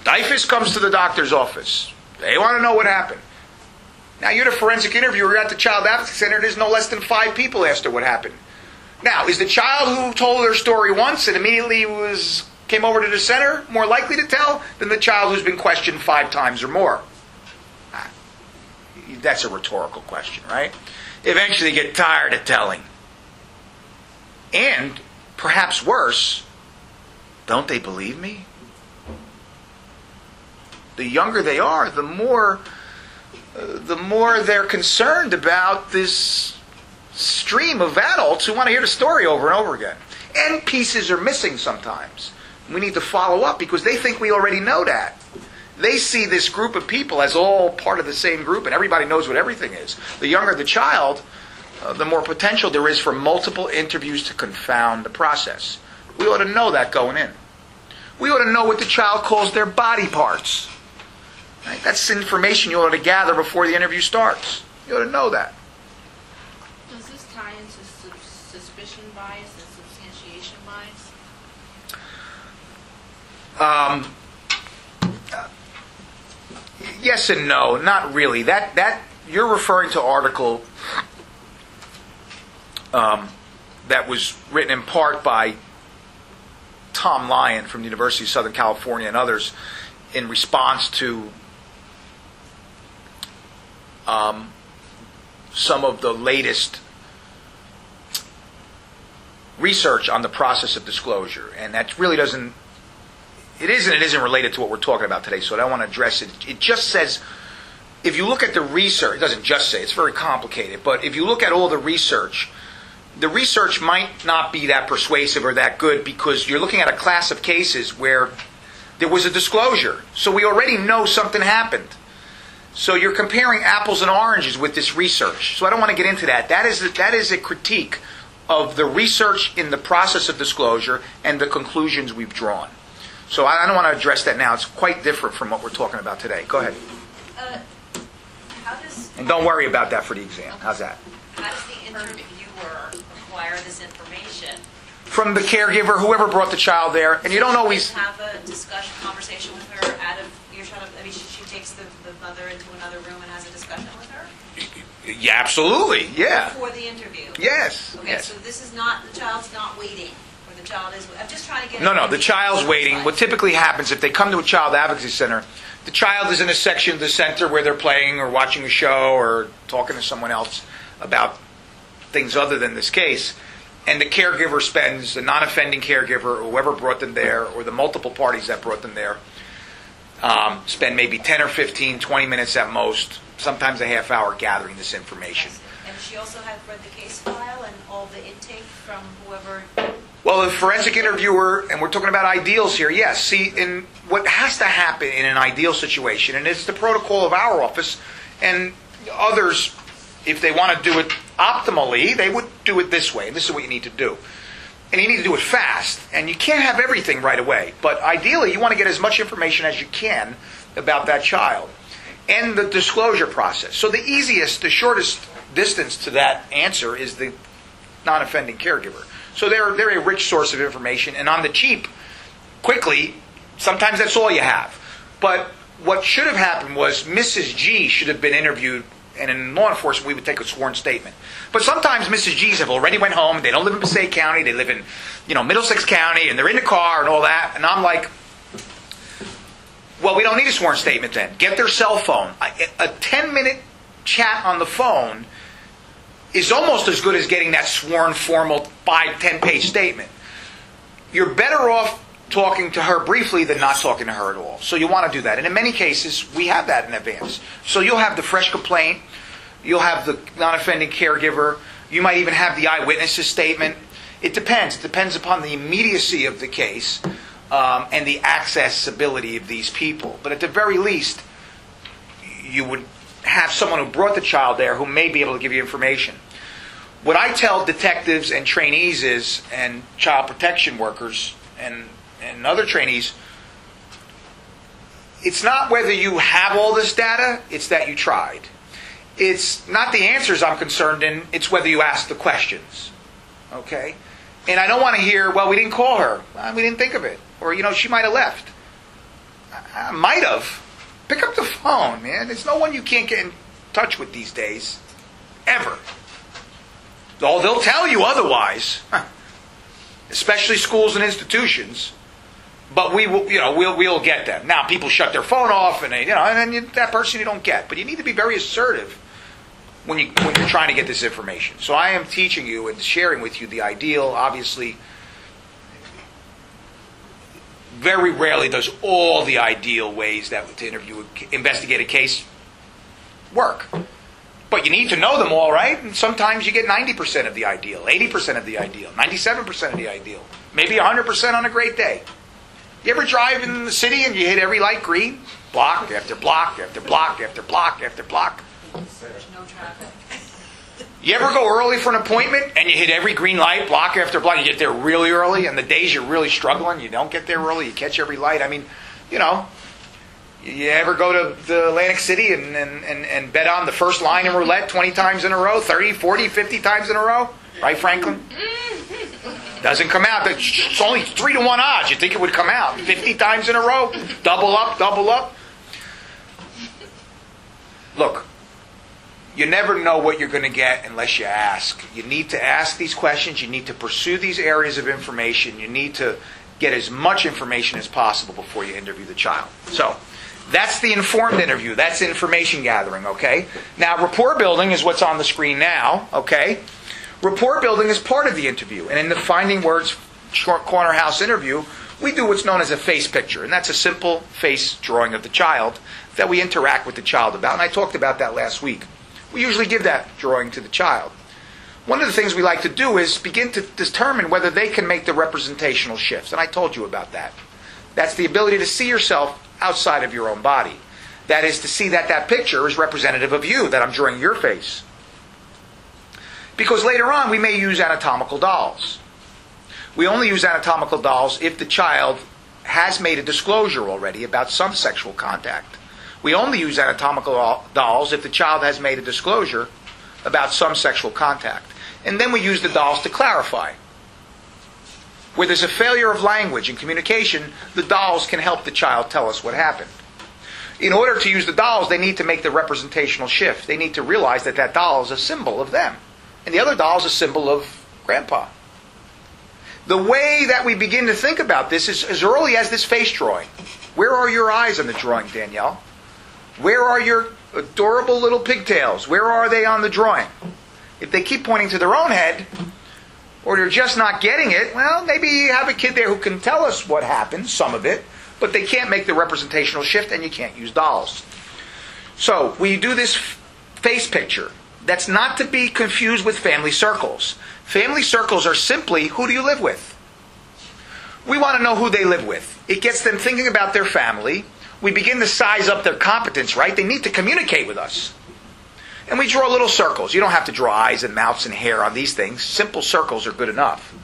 DIFUS comes to the doctor's office. They want to know what happened. Now, you're the forensic interviewer. You're at the Child Advocacy Center. There's no less than 5 people asked her what happened. Now, is the child who told their story once and immediately came over to the center more likely to tell than the child who's been questioned 5 times or more? That's a rhetorical question, right? Eventually get tired of telling. And, perhaps worse, don't they believe me? The younger they are, the more they're concerned about this stream of adults who want to hear the story over and over again. And pieces are missing sometimes. We need to follow up because they think we already know that. They see this group of people as all part of the same group and everybody knows what everything is. The younger the child, the more potential there is for multiple interviews to confound the process. We ought to know that going in. We ought to know what the child calls their body parts. Right? That's information you ought to gather before the interview starts. You ought to know that. Does this tie into suspicion bias and substantiation bias? Yes and no, not really. That you're referring to article that was written in part by Tom Lyon from the University of Southern California and others in response to some of the latest research on the process of disclosure, and that really doesn't. It isn't related to what we're talking about today, so I don't want to address it. It just says, if you look at the research, it doesn't just say, it's very complicated, but if you look at all the research might not be that persuasive or that good because you're looking at a class of cases where There was a disclosure. So we already know something happened. So you're comparing apples and oranges with this research. So I don't want to get into that. That is a critique of the research in the process of disclosure and the conclusions we've drawn. So I don't want to address that now. It's quite different from what we're talking about today. Go ahead. And don't worry about that for the exam. How's that? How does the interviewer acquire this information? From the caregiver, whoever brought the child there, and you don't always have a conversation with her out of earshot of. I mean, she takes the mother into another room and has a discussion with her. Yeah, absolutely, yeah. Before the interview. Yes. Okay, yes. so this is not the child's not waiting, or the child is. I'm just trying to get. No, the child's waiting. What typically happens if they come to a child advocacy center, the child is in a section of the center where they're playing or watching a show or talking to someone else about things other than this case. And the caregiver spends, the non-offending caregiver, or whoever brought them there, or the multiple parties that brought them there, spend maybe 10 or 15, 20 minutes at most, sometimes a half hour gathering this information. And she also had read the case file and all the intake from whoever. Well, the forensic interviewer, and we're talking about ideals here, yes. See, in what has to happen in an ideal situation, and it's the protocol of our office, and others, if they want to do it optimally, they would do it this way. And this is what you need to do. And you need to do it fast. And you can't have everything right away. But ideally, you want to get as much information as you can about that child. And the disclosure process. So the easiest, the shortest distance to that answer is the non-offending caregiver. So they're a rich source of information. And on the cheap, quickly, sometimes that's all you have. But what should have happened was Mrs. G should have been interviewed. And in law enforcement, we would take a sworn statement. But sometimes Mrs. G's have already went home. They don't live in Passaic County. They live in, Middlesex County, and they're in the car and all that. And I'm like, well, we don't need a sworn statement then. Get their cell phone. A 10-minute chat on the phone is almost as good as getting that sworn, formal 5-10-page statement. You're better off talking to her briefly than not talking to her at all. So you want to do that. And in many cases, we have that in advance. So you'll have the fresh complaint. You'll have the non-offending caregiver. You might even have the eyewitness's statement. It depends. It depends upon the immediacy of the case and the accessibility of these people. But at the very least, you would have someone who brought the child there who may be able to give you information. What I tell detectives and trainees is, and child protection workers and other trainees, it's not whether you have all this data, it's that you tried. It's not the answers I'm concerned in, it's whether you ask the questions. Okay? And I don't want to hear, well, we didn't call her. We didn't think of it. Or, she might have left. I might have. Pick up the phone, man. There's no one you can't get in touch with these days. Ever. Though they'll tell you otherwise. Especially schools and institutions. But we will, we'll get them. Now, people shut their phone off, and and then that person you don't get. But you need to be very assertive when you're trying to get this information. So I am teaching you and sharing with you the ideal. Obviously, very rarely does all the ideal ways that to investigate a case work. But you need to know them all, right? And sometimes you get 90% of the ideal, 80% of the ideal, 97% of the ideal, maybe 100% on a great day. You ever drive in the city and you hit every light green? Block after block after block after block after block. There's no traffic. You ever go early for an appointment and you hit every green light, block after block? You get there really early, and the days you're really struggling, you don't get there early, you catch every light. I mean, you ever go to the Atlantic City and bet on the first line in roulette 20 times in a row, 30, 40, 50 times in a row? Right, Franklin? Doesn't come out. It's only 3-1 odds. You think it would come out 50 times in a row? Double up, double up. Look, you never know what you're going to get unless you ask. You need to ask these questions. You need to pursue these areas of information. You need to get as much information as possible before you interview the child. So that's the informed interview. That's information gathering, okay? Now, rapport building is what's on the screen now, okay? Rapport building is part of the interview. And in the Finding Words Corner House interview, we do what's known as a face picture. And that's a simple face drawing of the child that we interact with the child about. And I talked about that last week. We usually give that drawing to the child. One of the things we like to do is begin to determine whether they can make the representational shifts. And I told you about that. That's the ability to see yourself outside of your own body. That is to see that that picture is representative of you, that I'm drawing your face. Because later on we may use anatomical dolls. We only use anatomical dolls if the child has made a disclosure already about some sexual contact. We only use anatomical dolls if the child has made a disclosure about some sexual contact. And then we use the dolls to clarify. Where there's a failure of language and communication, the dolls can help the child tell us what happened. In order to use the dolls, they need to make the representational shift. They need to realize that that doll is a symbol of them. And the other doll is a symbol of Grandpa. The way that we begin to think about this is as early as this face drawing. Where are your eyes on the drawing, Danielle? Where are your adorable little pigtails? Where are they on the drawing? If they keep pointing to their own head, or they're just not getting it, well, maybe you have a kid there who can tell us what happened, some of it, but they can't make the representational shift and you can't use dolls. So, we do this face picture. That's not to be confused with family circles. Family circles are simply, who do you live with? We want to know who they live with. It gets them thinking about their family. We begin to size up their competence, right? They need to communicate with us. And we draw little circles. You don't have to draw eyes and mouths and hair on these things. Simple circles are good enough.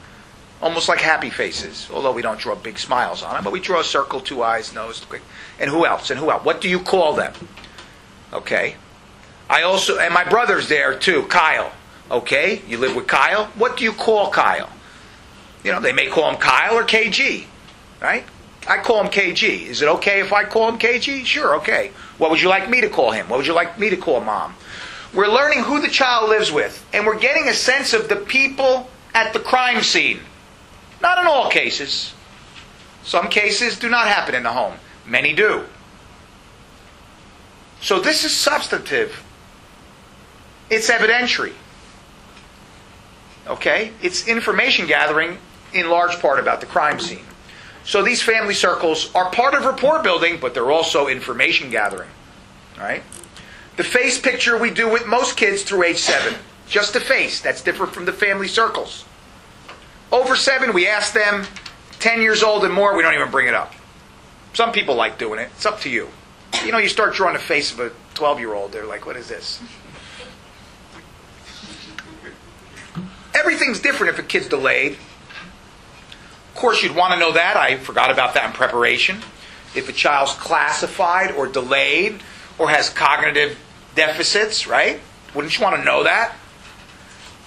Almost like happy faces, although we don't draw big smiles on them. But we draw a circle, 2 eyes, nose, quick. And who else? And who else? What do you call them? Okay. And my brother's there too, Kyle. Okay, you live with Kyle. What do you call Kyle? You know, they may call him Kyle or KG, right? I call him KG. Is it okay if I call him KG? Sure, okay. What would you like me to call him? What would you like me to call Mom? We're learning who the child lives with, and we're getting a sense of the people at the crime scene. Not in all cases. Some cases do not happen in the home. Many do. So this is substantive. It's evidentiary. Okay? It's information gathering in large part about the crime scene. So these family circles are part of rapport building, but they're also information gathering. All right? The face picture we do with most kids through age 7. Just the face. That's different from the family circles. Over 7, we ask them, 10 years old and more, we don't even bring it up. Some people like doing it. It's up to you. You know, you start drawing the face of a 12-year-old, they're like, what is this? Everything's different if a kid's delayed. Of course, you'd want to know that. I forgot about that in preparation. If a child's classified or delayed or has cognitive deficits, right? Wouldn't you want to know that?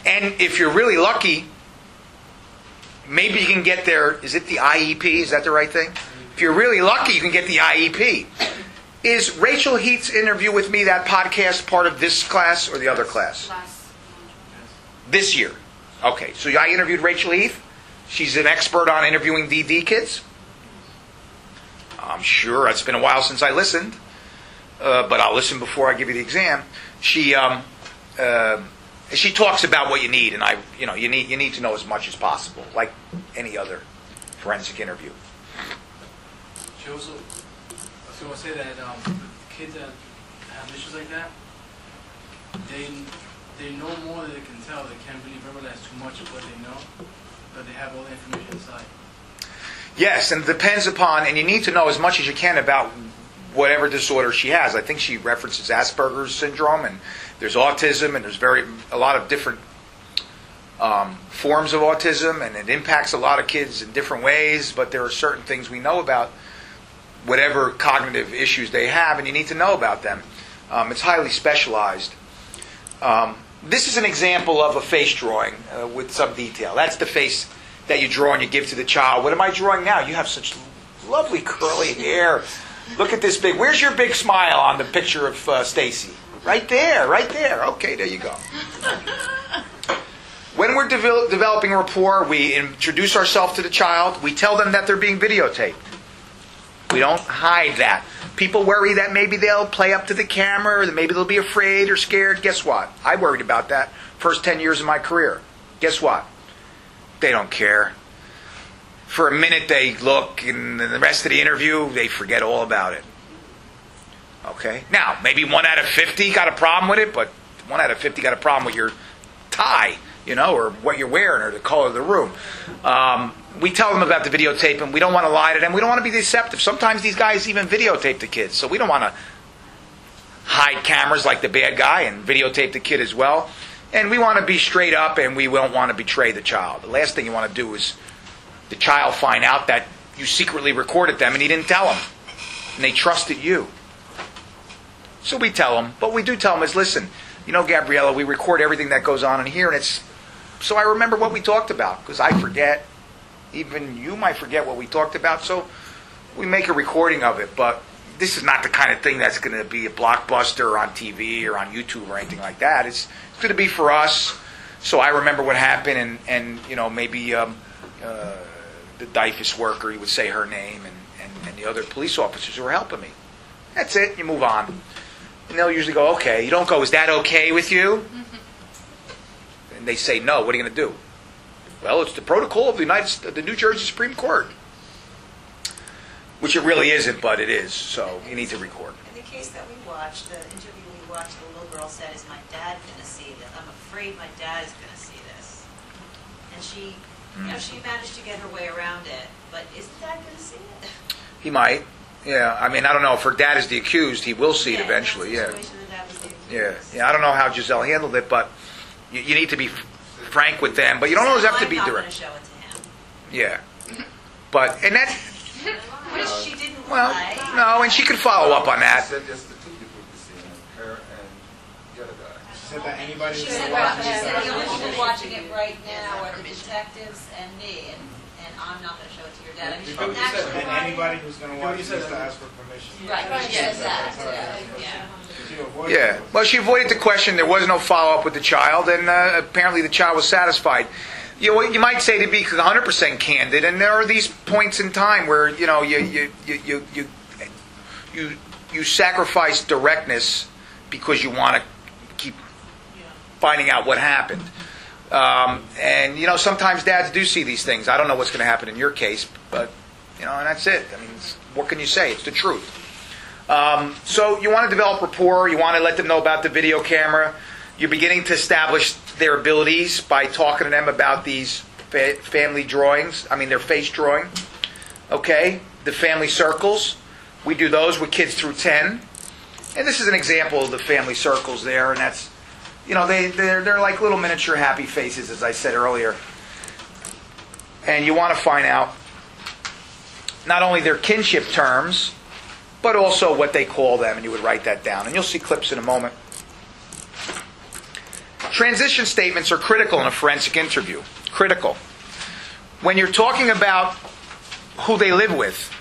And if you're really lucky, maybe you can get their, is it the IEP? Is that the right thing? If you're really lucky, you can get the IEP. Is Rachel Heath's interview with me, that podcast, part of this class or the other class? This year. Okay, so I interviewed Rachel Heath. She's an expert on interviewing DD kids. I'm sure it's been a while since I listened, but I'll listen before I give you the exam. She talks about what you need, and you need to know as much as possible, like any other forensic interview. She also want to say that kids that have issues like that, they know more than they can tell. They can't really verbalize too much of what they know, but they have all the information inside. Yes, and it depends upon, and you need to know as much as you can about whatever disorder she has. I think she references Asperger's syndrome, and there's autism, and there's a lot of different forms of autism, and it impacts a lot of kids in different ways, but there are certain things we know about whatever cognitive issues they have, and you need to know about them. It's highly specialized. This is an example of a face drawing with some detail. That's the face that you draw and you give to the child. What am I drawing now? You have such lovely curly hair. Look at this big. Where's your big smile on the picture of Stacy? Right there, right there. Okay, there you go. When we're developing rapport, we introduce ourselves to the child. We tell them that they're being videotaped. We don't hide that. People worry that maybe they'll play up to the camera, or that maybe they'll be afraid or scared. Guess what? I worried about that first 10 years of my career. Guess what? They don't care. For a minute they look, and the rest of the interview, they forget all about it. Okay? Now, maybe 1 out of 50 got a problem with it, but 1 out of 50 got a problem with your tie, or what you're wearing, or the color of the room. we tell them about the videotape, and we don't want to lie to them. We don't want to be deceptive. Sometimes these guys even videotape the kids, so we don't want to hide cameras like the bad guy and videotape the kid as well. And we want to be straight up, and we don't want to betray the child. The last thing you want to do is the child find out that you secretly recorded them and he didn't tell them, and they trusted you. So we tell them, but we do tell them is, listen, you know, Gabriella, we record everything that goes on in here, and it's so I remember what we talked about, because I forget. Even you might forget what we talked about, so we make a recording of it. But this is not the kind of thing that's going to be a blockbuster or on TV or on YouTube or anything like that. It's going to be for us, so I remember what happened, and you know, maybe the DIFUS worker, you would say her name, and the other police officers who were helping me. That's it. You move on. And they'll usually go, okay. You don't go, is that okay with you? And they say, no. What are you going to do? Well, it's the protocol of the New Jersey Supreme Court. Which it really isn't, but it is. So you need to record. In the case that we watched, the interview we watched, the little girl said, is my dad going to see this? I'm afraid my dad is going to see this. And she, you know, she managed to get her way around it. But is dad going to see it? He might. Yeah. I mean, I don't know. If her dad is the accused, he will see it eventually. Yeah. Yeah. I don't know how Giselle handled it, but you need to be frank with them. But you don't always have to be direct. I'm not going to show it to him. Yeah. But, and that... Which she didn't Well, lie. no, and she could follow up on that. She said just the two people could see it, her and the other guy. She said that anybody She who's said gonna watch the this. only people watching it right now are the detectives and me, and I'm not going to show it to your dad. I mean, she didn't actually. And anybody who's gonna watch this has to ask for permission. Right, she said that, yeah. She avoided Yeah. Well, she avoided the question. There was no follow-up with the child, and apparently the child was satisfied. You know, you might say to be 100% candid, and there are these points in time where you know you sacrifice directness because you want to keep finding out what happened. And you know, sometimes dads do see these things. I don't know what's going to happen in your case, but you know, and that's it. I mean, what can you say? It's the truth. So you want to develop rapport. You want to let them know about the video camera. You're beginning to establish their abilities by talking to them about these family drawings. I mean, their face drawing. Okay? The family circles. We do those with kids through 10. And this is an example of the family circles there. And that's, you know, they're like little miniature happy faces, as I said earlier. And you want to find out not only their kinship terms, but also what they call them. And you would write that down. And you'll see clips in a moment. Transition statements are critical in a forensic interview. Critical. When you're talking about who they live with,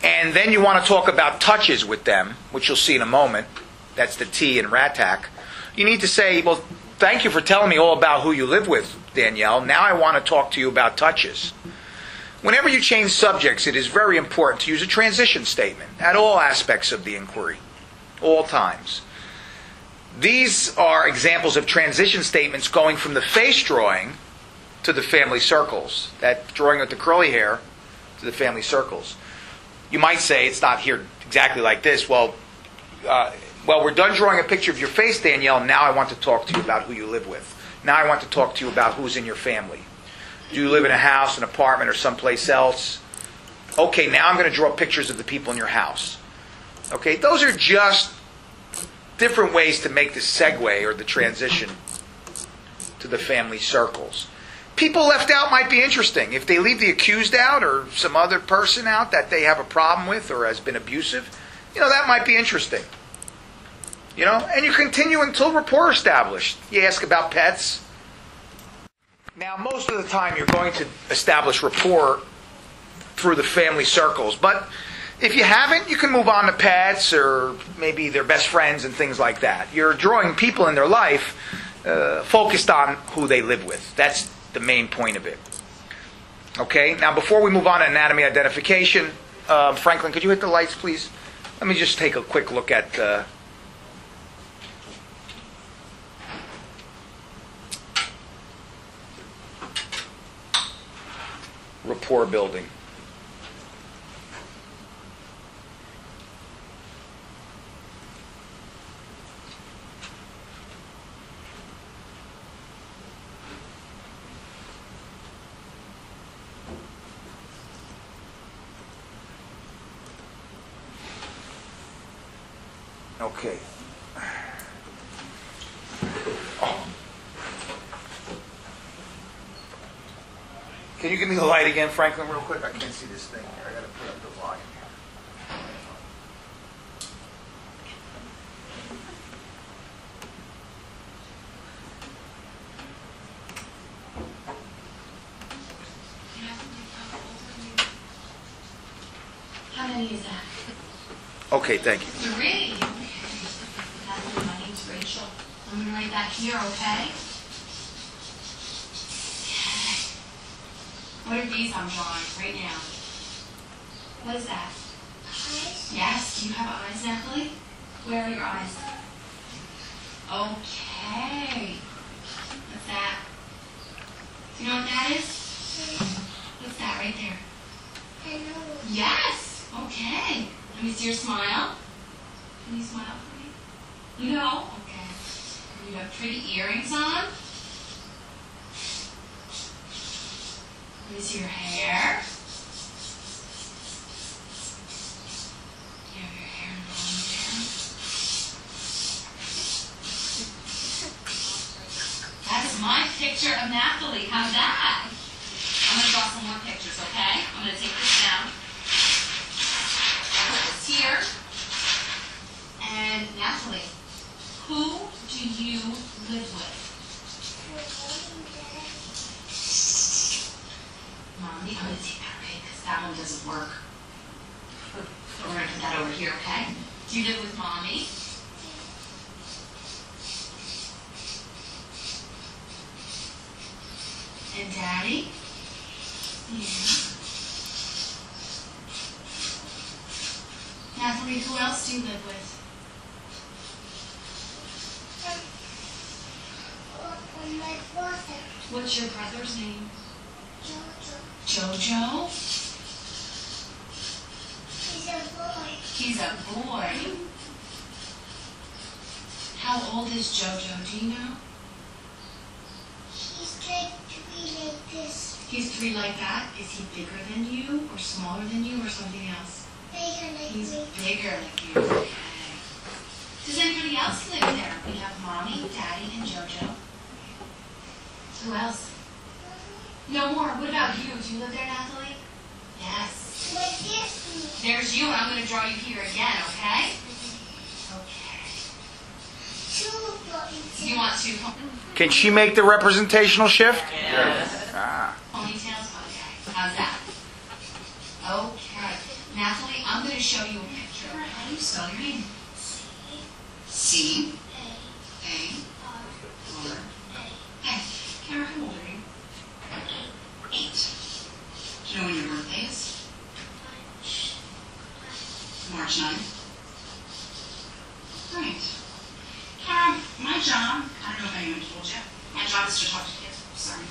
and then you want to talk about touches with them, which you'll see in a moment, that's the T in RATAC, you need to say, well, thank you for telling me all about who you live with, Danielle. Now I want to talk to you about touches. Whenever you change subjects, it is very important to use a transition statement at all aspects of the inquiry, all times. These are examples of transition statements going from the face drawing to the family circles. That drawing with the curly hair to the family circles. You might say it's not here exactly like this. Well, we're done drawing a picture of your face, Danielle. Now I want to talk to you about who you live with. Now I want to talk to you about who's in your family. Do you live in a house, an apartment, or someplace else? Okay, now I'm going to draw pictures of the people in your house. Okay, those are just different ways to make the segue or the transition to the family circles. People left out might be interesting. If they leave the accused out or some other person out that they have a problem with or has been abusive, you know, that might be interesting. You know, and you continue until rapport established. You ask about pets. Now, most of the time you're going to establish rapport through the family circles, but if you haven't, you can move on to pets or maybe their best friends and things like that. You're drawing people in their life focused on who they live with. That's the main point of it. Okay, now before we move on to anatomy identification, Franklin, could you hit the lights, please? Let me just take a quick look at rapport building. Okay. Oh. Can you give me the light again, Franklin, real quick? I can't see this thing here. I got to put up the volume here. How many is that? Okay, thank you. 3. My name's Rachel. I'm going to write that here, okay? What are these I'm drawing right now? What is that? Eyes. Yes, do you have eyes, Natalie? Where are your eyes? Okay. What's that? Do you know what that is? What's that right there? Hello. Yes. Okay. Let me see your smile. Can you smile for me? No. Okay. You have pretty earrings on. Let me see your hair. You have your hair in down. That is my picture of Natalie. How's that? I'm going to draw some more pictures, okay? I'm going to take this down. Put this here. And Natalie, who do you live with? Mommy, I'm going to take that away because that one doesn't work. We're going to put that over here, okay? Do you live with Mommy? And Daddy? Yeah. Natalie, who else do you live with? My brother. What's your brother's name? Jojo. Jojo? He's a boy. He's a boy. How old is Jojo? Do you know? He's like 3 like this. He's 3 like that. Is he bigger than you, or smaller than you, or something else? Bigger like He's me. bigger like you. Okay. Does anybody else live there? We have Mommy, Daddy, and Jojo. Who else? No more. What about you? Do you live there, Natalie? Yes. Like this. There's you, and I'm going to draw you here again, okay? Okay. 2 boys. Do you want to? Can she make the representational shift? Yes. Ah. Ponytails? Okay. How's that? Okay. Natalie, I'm going to show you a picture. How do you spell your name? C. A. R. Hey, Kara, how old are you? 8. Do you know when your birthday is? March 9th. Right. Kara, my job, I don't know if anyone told you, my job is to talk to kids. Sorry.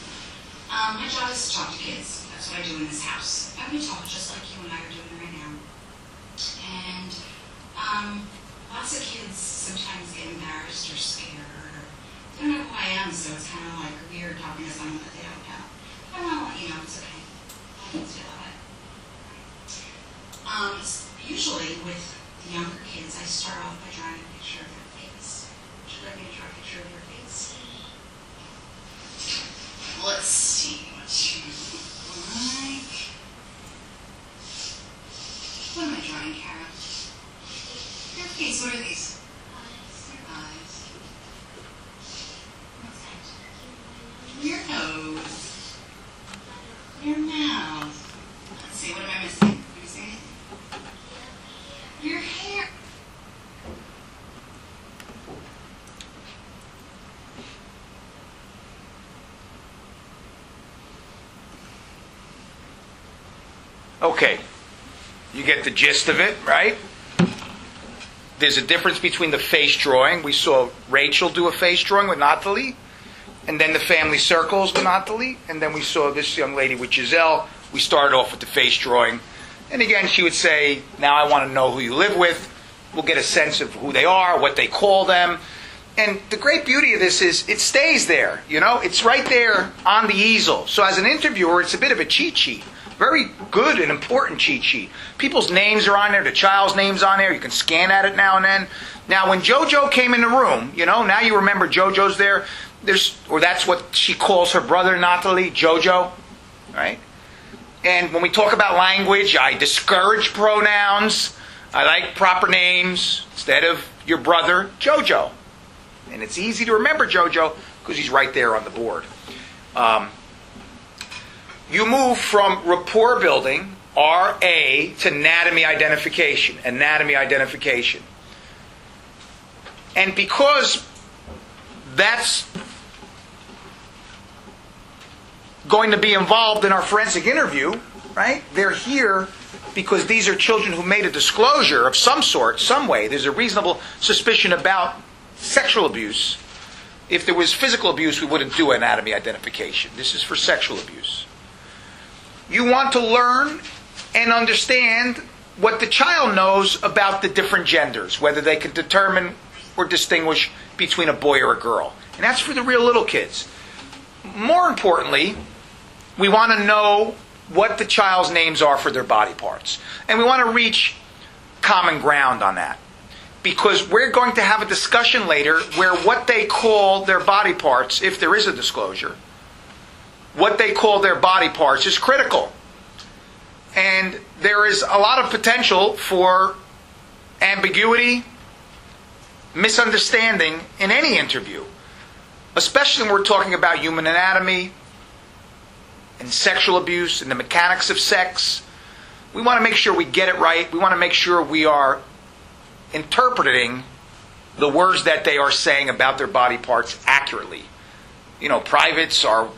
My job is to talk to kids. That's what I do in this house. I'm going to talk just like you and I are doing right now. And lots of kids sometimes get embarrassed or scared. They don't know who I am, so it's kind of like weird talking to someone that they don't know. I want to let you know it's okay. I don't feel that way. Usually with the younger kids, I start off by drawing a picture of their face. Would you like me to draw a picture of your face? Let's see what you like. What am I drawing, Kara? Your face, what are these? Your eyes. What's that? Your nose. Your mouth. Let's see, what am I missing? Let me see. Your hair. Okay. You get the gist of it, right? There's a difference between the face drawing. We saw Rachel do a face drawing with Natalie, and then the family circles with Natalie, and then we saw this young lady with Giselle. We started off with the face drawing. And again, she would say, now I want to know who you live with. We'll get a sense of who they are, what they call them. And the great beauty of this is it stays there, you know? It's right there on the easel. So as an interviewer, it's a bit of a cheat sheet. Very good and important cheat sheet. People's names are on there, the child's name's on there. You can scan at it now and then. Now, when JoJo came in the room, you know, now you remember JoJo's there. Or that's what she calls her brother, Natalie, JoJo, right? And when we talk about language, I discourage pronouns. I like proper names instead of your brother, JoJo. And it's easy to remember JoJo because he's right there on the board. You move from rapport building, RA, to anatomy identification. Anatomy identification. And because that's going to be involved in our forensic interview, right? They're here because these are children who made a disclosure of some sort, some way. There's a reasonable suspicion about sexual abuse. If there was physical abuse, we wouldn't do anatomy identification. This is for sexual abuse. You want to learn and understand what the child knows about the different genders, whether they can determine or distinguish between a boy or a girl. And that's for the real little kids. More importantly, we want to know what the child's names are for their body parts. And we want to reach common ground on that. Because we're going to have a discussion later where what they call their body parts, if there is a disclosure, what they call their body parts is critical. And there is a lot of potential for ambiguity, misunderstanding in any interview. Especially when we're talking about human anatomy and sexual abuse and the mechanics of sex. We want to make sure we get it right. We want to make sure we are interpreting the words that they are saying about their body parts accurately. You know, privates are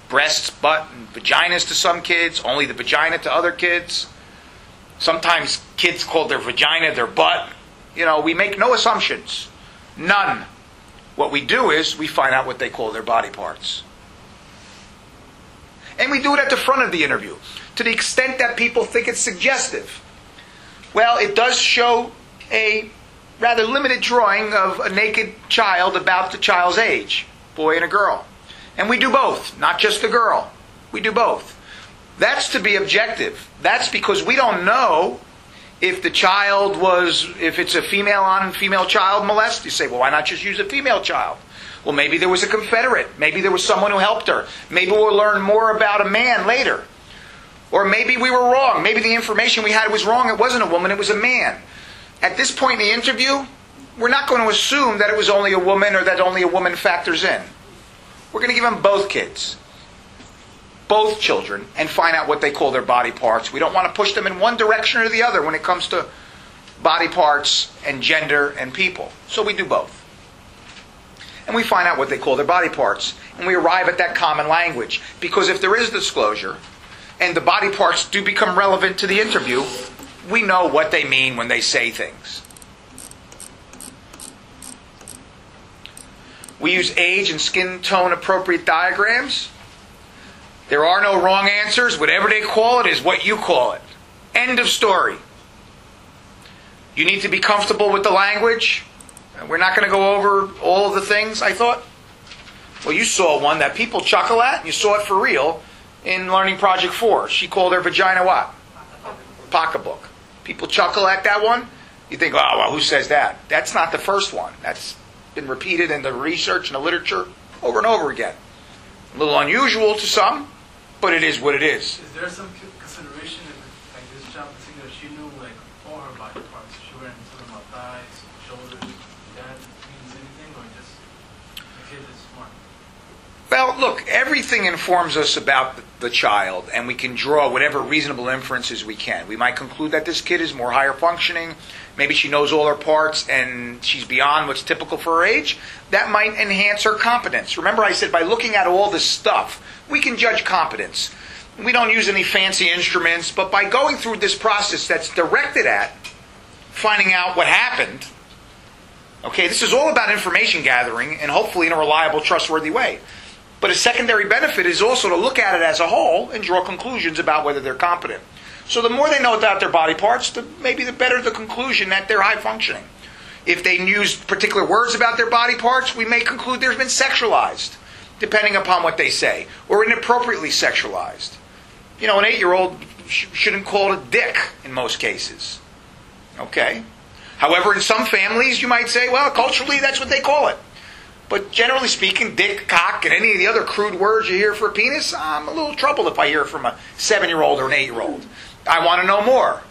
breasts, butt, and vaginas to some kids, only the vagina to other kids. Sometimes kids call their vagina their butt. You know, we make no assumptions. None. What we do is we find out what they call their body parts. And we do it at the front of the interview, to the extent that people think it's suggestive. Well, it does show a rather limited drawing of a naked child about the child's age, boy and a girl. And we do both, not just the girl. We do both. That's to be objective. That's because we don't know if the child was, if it's a female on female child molest. You say, well, why not just use a female child? Well, maybe there was a Confederate. Maybe there was someone who helped her. Maybe we'll learn more about a man later. Or maybe we were wrong. Maybe the information we had was wrong. It wasn't a woman, it was a man. At this point in the interview, we're not going to assume that it was only a woman or that only a woman factors in. We're going to give them both kids, both children, and find out what they call their body parts. We don't want to push them in one direction or the other when it comes to body parts and gender and people. So we do both. And we find out what they call their body parts. And we arrive at that common language. Because if there is disclosure, and the body parts do become relevant to the interview, we know what they mean when they say things. We use age and skin tone appropriate diagrams. There are no wrong answers. Whatever they call it is what you call it. End of story. You need to be comfortable with the language. We're not going to go over all of the things, I thought. Well, you saw one that people chuckle at, and you saw it for real in Learning Project 4. She called her vagina what? Pocketbook. People chuckle at that one. You think, oh, well, who says that? That's not the first one. That's been repeated in the research and the literature over and over again. A little unusual to some, but it is what it is. Is there some consideration if, like, this child in particular, she knew, like, all her body parts? She went talking about thighs, shoulders. That means anything, or just the kid is smart? Well, look, everything informs us about the child, and we can draw whatever reasonable inferences we can. We might conclude that this kid is more higher functioning. Maybe she knows all her parts, and she's beyond what's typical for her age. That might enhance her competence. Remember I said by looking at all this stuff, we can judge competence. We don't use any fancy instruments, but by going through this process that's directed at finding out what happened, okay, this is all about information gathering, and hopefully in a reliable, trustworthy way. But a secondary benefit is also to look at it as a whole and draw conclusions about whether they're competent. So the more they know about their body parts, maybe the better the conclusion that they're high functioning. If they use particular words about their body parts, we may conclude they've been sexualized, depending upon what they say, or inappropriately sexualized. You know, an 8-year-old shouldn't call it a dick in most cases. Okay? However, in some families, you might say, well, culturally, that's what they call it. But generally speaking, dick, cock, and any of the other crude words you hear for a penis, I'm a little troubled if I hear it from a 7-year-old or an 8-year-old. I want to know more.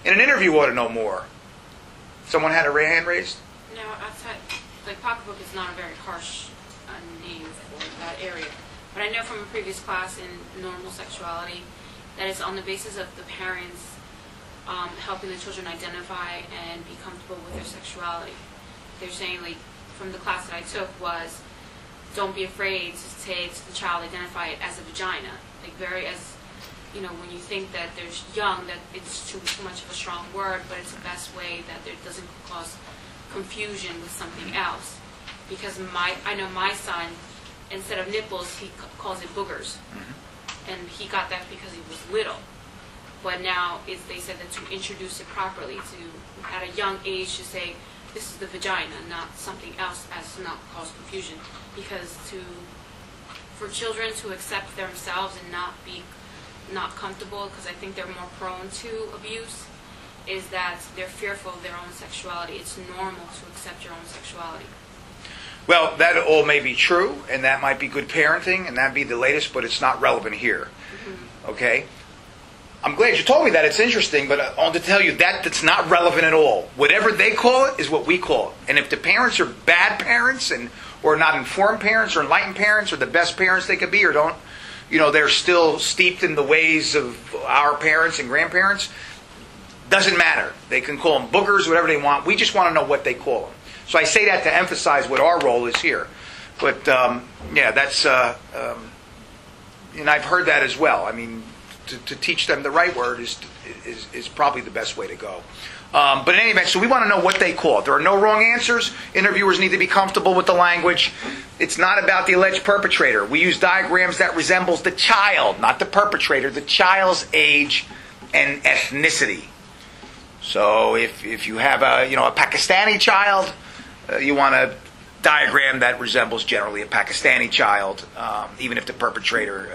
In an interview, I want to know more. Someone had a hand raised? No, outside, like pocketbook is not a very harsh name for that area. But I know from a previous class in normal sexuality that it's on the basis of the parents helping the children identify and be comfortable with their sexuality. They're saying, like, from the class that I took was, don't be afraid to say to the child, identify it as a vagina. Like, very as, you know, when you think that there's young, that it's too much of a strong word, but it's the best way that it doesn't cause confusion with something else. Because I know my son, instead of nipples, he calls it boogers. And he got that because he was little. But now they said that to introduce it properly, to at a young age to say, this is the vagina, not something else, as to not cause confusion. Because for children to accept themselves and not comfortable, because I think they're more prone to abuse, is that they're fearful of their own sexuality. It's normal to accept your own sexuality. Well, that all may be true, and that might be good parenting, and that'd be the latest, but it's not relevant here. Okay? I'm glad you told me that. It's interesting, but I want to tell you that's not relevant at all. Whatever they call it is what we call it. And if the parents are bad parents, or not informed parents, or enlightened parents, or the best parents they could be, or don't, you know, they're still steeped in the ways of our parents and grandparents, doesn't matter. They can call them boogers, whatever they want. We just want to know what they call them. So I say that to emphasize what our role is here. But, yeah, that's, and I've heard that as well. I mean, to teach them the right word is probably the best way to go. But in any event, so we want to know what they call it. There are no wrong answers. Interviewers need to be comfortable with the language. It's not about the alleged perpetrator. We use diagrams that resembles the child, not the perpetrator, the child's age and ethnicity. So if you have a Pakistani child, you want a diagram that resembles generally a Pakistani child, even if the perpetrator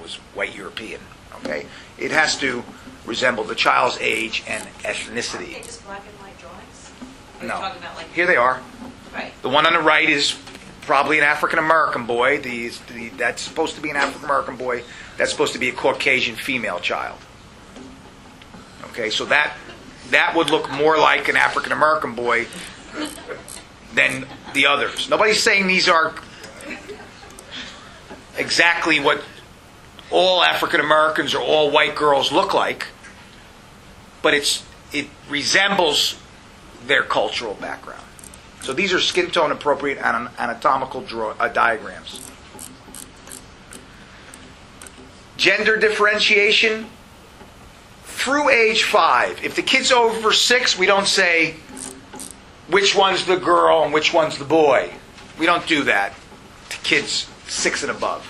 was white European. Okay, it has to resemble the child's age and ethnicity. Aren't they just black and white drawings? Or No, you're talking about, like, here they are. Right. The one on the right is probably an African American boy. That's supposed to be an African American boy. That's supposed to be a Caucasian female child. Okay, so that would look more like an African American boy than the others. Nobody's saying these are exactly what all African Americans or all white girls look like, but it resembles their cultural background. So these are skin tone appropriate anatomical diagrams. Gender differentiation through age 5. If the kid's over 6, we don't say which one's the girl and which one's the boy. We don't do that to kids 6 and above.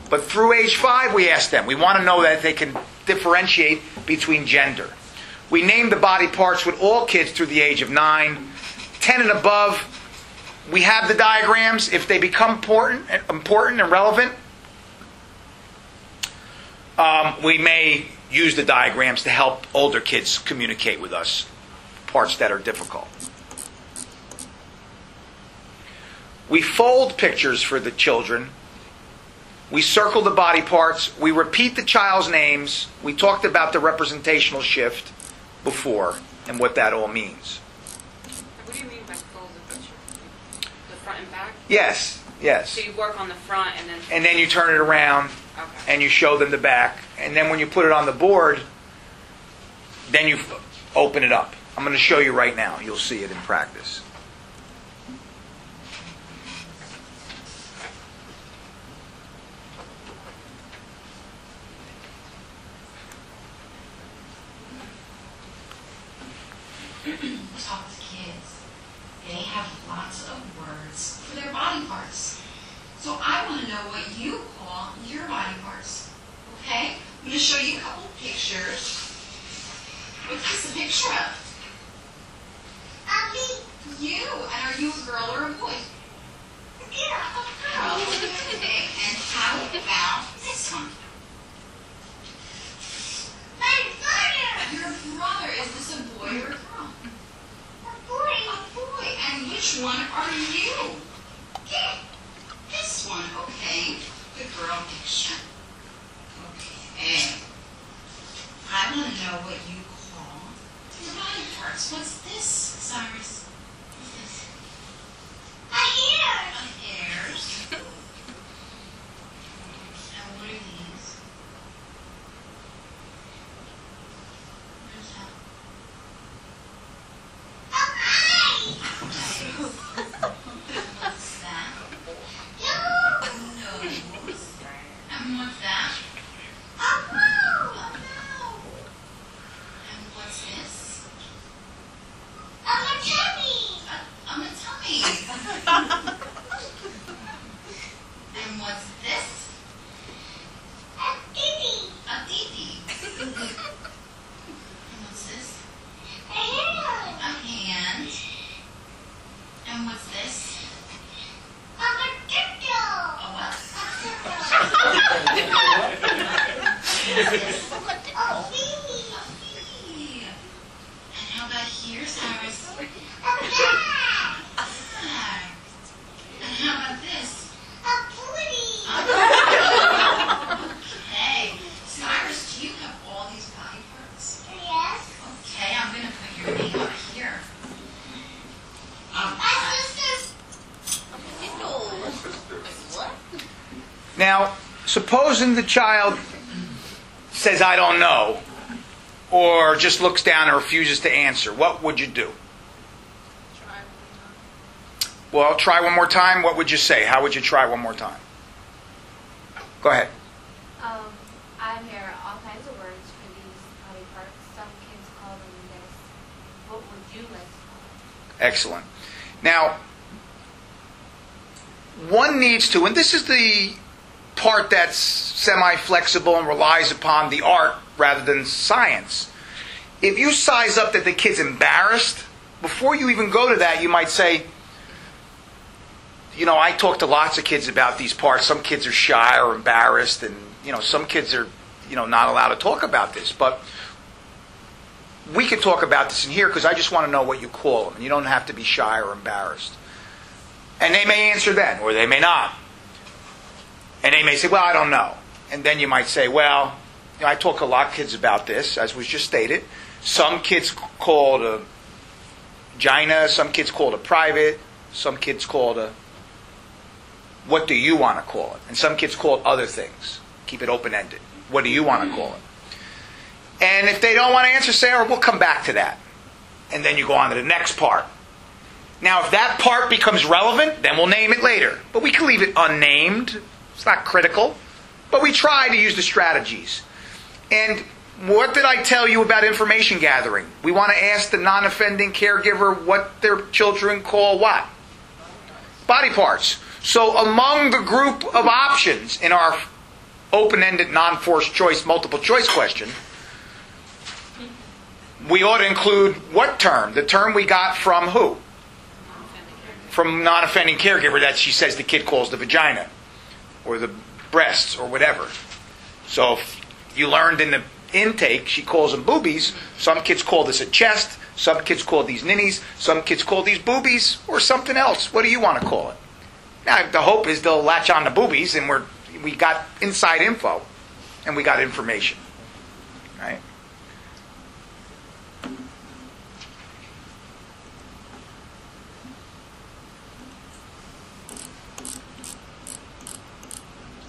But through age 5, we ask them. We want to know that they can differentiate between gender. We name the body parts with all kids through the age of 9. 10 and above, we have the diagrams. If they become important and relevant, we may use the diagrams to help older kids communicate with us, parts that are difficult. We fold pictures for the children. We circle the body parts. We repeat the child's names. We talked about the representational shift before and what that all means. What do you mean by fold the picture? The front and back? Yes. So you work on the front and then... And then you turn it around and you show them the back. And then when you put it on the board, then you open it up. I'm going to show you right now. You'll see it in practice. Talk to kids. They have lots of words for their body parts. So I want to know what you call your body parts. Okay? I'm going to show you a couple pictures. What's this a picture of? Abby. you a girl or a boy? Yeah, a girl. Okay, and how about this one? My brother. Your brother, is this a boy or a girl? A boy. A boy. And which one are you? This one, okay. The girl picture. Okay. I want to know what you call your body parts. What's this, Cyrus? What's this? A hair. Hairs. And what are these? What is that? A eye. What's that? Nose. And what's that? A mouth. Oh, no. And what's this? A tummy. On the tummy. And what's this? A titty. A titi. And what's this? A hand. A hand. And what's this? A potato. A what? A baby. A bee. And how about here, Cyrus? A bag. Flag. And how about this? A booty. Okay. Cyrus, do you have all these body parts? Yes. Okay, I'm going to put your name up here. My sister's. Now, supposing the child says, I don't know, or just looks down and refuses to answer, what would you do? Well, try one more time. What would you say? How would you try one more time? Go ahead. I hear all kinds of words for these body parts. Some kids call them this. What would you like to call them? Excellent. Now, one needs to, and this is the part that's semi-flexible and relies upon the art rather than science. If you size up that the kid's embarrassed, before you even go to that, you might say, you know, I talk to lots of kids about these parts. Some kids are shy or embarrassed, and, you know, some kids are, you know, not allowed to talk about this. But we could talk about this in here because I just want to know what you call them. You don't have to be shy or embarrassed. And they may answer then, or they may not. And they may say, well, I don't know. And then you might say, well, you know, I talk to a lot of kids about this, as was just stated. Some kids call it a vagina, some kids call it a private, some kids call it a, what do you want to call it? And some kids call it other things. Keep it open-ended. What do you want to call it? And if they don't want to answer, say, oh, we'll come back to that. And then you go on to the next part. Now, if that part becomes relevant, then we'll name it later. But we can leave it unnamed. It's not critical. But we try to use the strategies. And what did I tell you about information gathering? We want to ask the non-offending caregiver what their children call what? Body parts. So among the group of options in our open-ended, non-forced choice, multiple choice question, we ought to include what term? The term we got from who? From non-offending caregiver, that she says the kid calls the vagina or the breasts or whatever. So if you learned in the intake she calls them boobies, some kids call this a chest, some kids call these ninnies, some kids call these boobies or something else. What do you want to call it? Now the hope is they'll latch on to boobies and we got inside info and we got information. Right?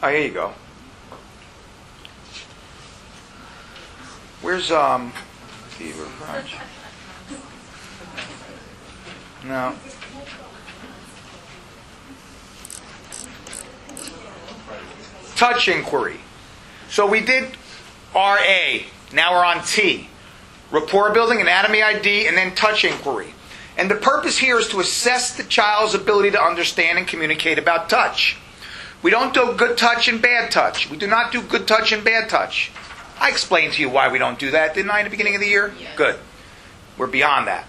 Oh, here you go. Where's fever crunch? No. Touch inquiry. So we did RA. Now we're on T. Rapport building, anatomy ID, and then touch inquiry. And the purpose here is to assess the child's ability to understand and communicate about touch. We don't do good touch and bad touch. We do not do good touch and bad touch. I explained to you why we don't do that, didn't I, in the beginning of the year? Yes. Good. We're beyond that.